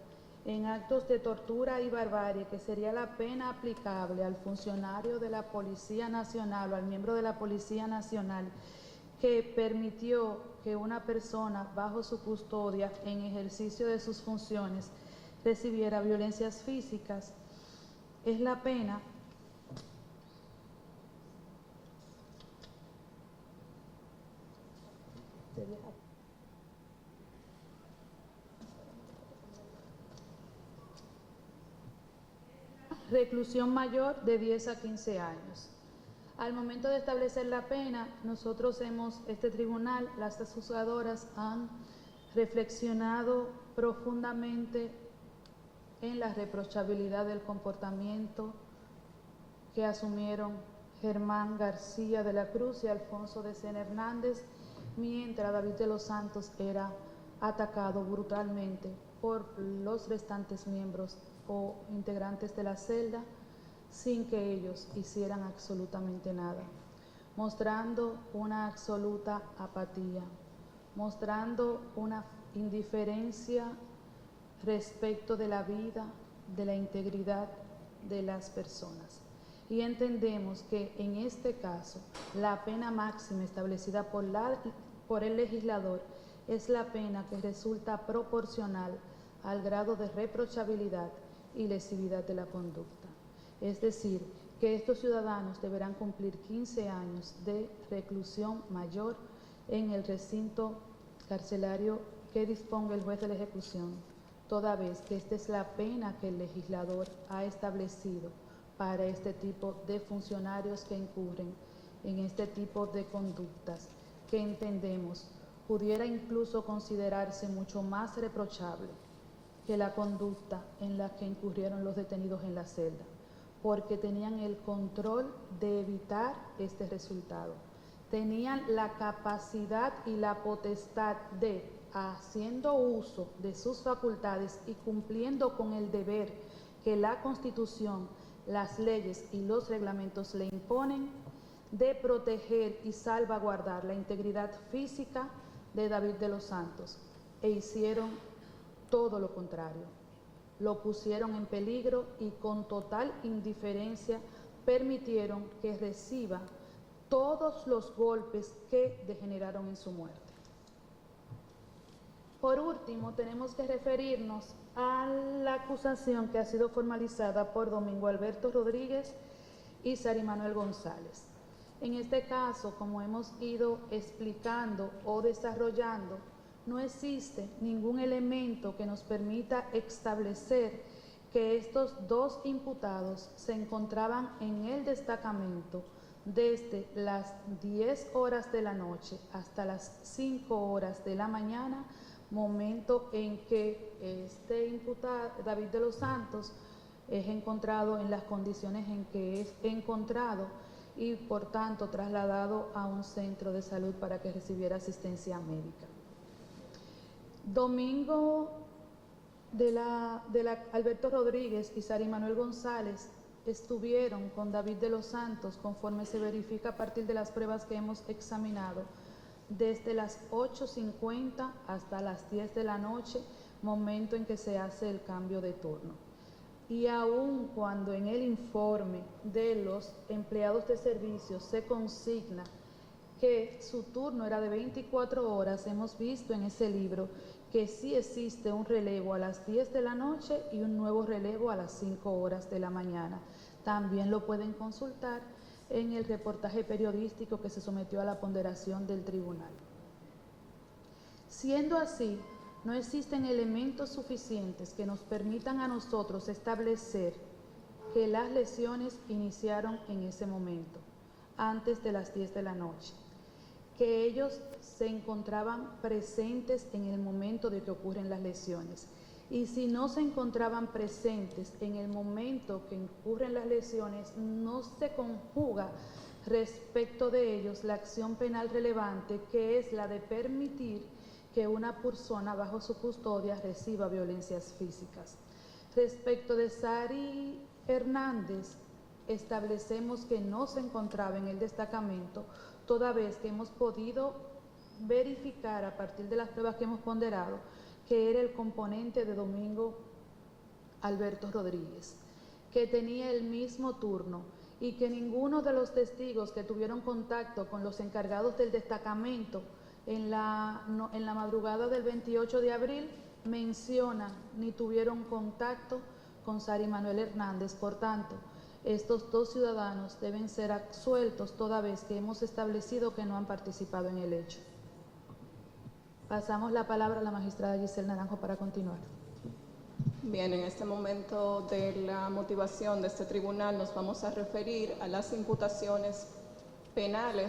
en actos de tortura y barbarie, que sería la pena aplicable al funcionario de la Policía Nacional o al miembro de la Policía Nacional que permitió que una persona bajo su custodia en ejercicio de sus funciones recibiera violencias físicas, es la pena reclusión mayor de 10 a 15 años. Al momento de establecer la pena, este tribunal, las juzgadoras han reflexionado profundamente en la reprochabilidad del comportamiento que asumieron Germán García de la Cruz y Alfonso de Sena Hernández, mientras David de los Santos era atacado brutalmente por los restantes miembros o integrantes de la celda, sin que ellos hicieran absolutamente nada, mostrando una absoluta apatía, mostrando una indiferencia respecto de la vida, de la integridad de las personas. Y entendemos que en este caso la pena máxima establecida por el legislador es la pena que resulta proporcional al grado de reprochabilidad y lesividad de la conducta. Es decir, que estos ciudadanos deberán cumplir 15 años de reclusión mayor en el recinto carcelario que disponga el juez de la ejecución, toda vez que esta es la pena que el legislador ha establecido para este tipo de funcionarios que incurren en este tipo de conductas que entendemos pudiera incluso considerarse mucho más reprochable que la conducta en la que incurrieron los detenidos en la celda, porque tenían el control de evitar este resultado. Tenían la capacidad y la potestad de, haciendo uso de sus facultades y cumpliendo con el deber que la Constitución, las leyes y los reglamentos le imponen, de proteger y salvaguardar la integridad física de David de los Santos, e hicieron todo lo contrario. Lo pusieron en peligro y con total indiferencia permitieron que reciba todos los golpes que degeneraron en su muerte. Por último, tenemos que referirnos a la acusación que ha sido formalizada por Domingo Alberto Rodríguez y Sari Manuel González. En este caso, como hemos ido explicando o desarrollando, no existe ningún elemento que nos permita establecer que estos dos imputados se encontraban en el destacamento desde las 10 horas de la noche hasta las 5 horas de la mañana, momento en que este imputado, David de los Santos, es encontrado en las condiciones en que es encontrado y por tanto trasladado a un centro de salud para que recibiera asistencia médica. Domingo Alberto Rodríguez y Sari Manuel González estuvieron con David de los Santos, conforme se verifica a partir de las pruebas que hemos examinado, desde las 8:50 hasta las 10 de la noche, momento en que se hace el cambio de turno. Y aun cuando en el informe de los empleados de servicio se consigna que su turno era de 24 horas, hemos visto en ese libro que sí existe un relevo a las 10 de la noche y un nuevo relevo a las 5 horas de la mañana. También lo pueden consultar en el reportaje periodístico que se sometió a la ponderación del tribunal. Siendo así, no existen elementos suficientes que nos permitan a nosotros establecer que las lesiones iniciaron en ese momento, antes de las 10 de la noche, que ellos se encontraban presentes en el momento de que ocurren las lesiones. Y si no se encontraban presentes en el momento que ocurren las lesiones, no se conjuga respecto de ellos la acción penal relevante, que es la de permitir que una persona bajo su custodia reciba violencias físicas. Respecto de Sari Hernández, establecemos que no se encontraba en el destacamento, toda vez que hemos podido verificar a partir de las pruebas que hemos ponderado que era el componente de Domingo Alberto Rodríguez, que tenía el mismo turno y que ninguno de los testigos que tuvieron contacto con los encargados del destacamento en la madrugada del 28 de abril menciona ni tuvieron contacto con Sari Manuel Hernández. Por tanto, estos dos ciudadanos deben ser absueltos toda vez que hemos establecido que no han participado en el hecho. Pasamos la palabra a la magistrada Giselle Naranjo para continuar. Bien, en este momento de la motivación de este tribunal nos vamos a referir a las imputaciones penales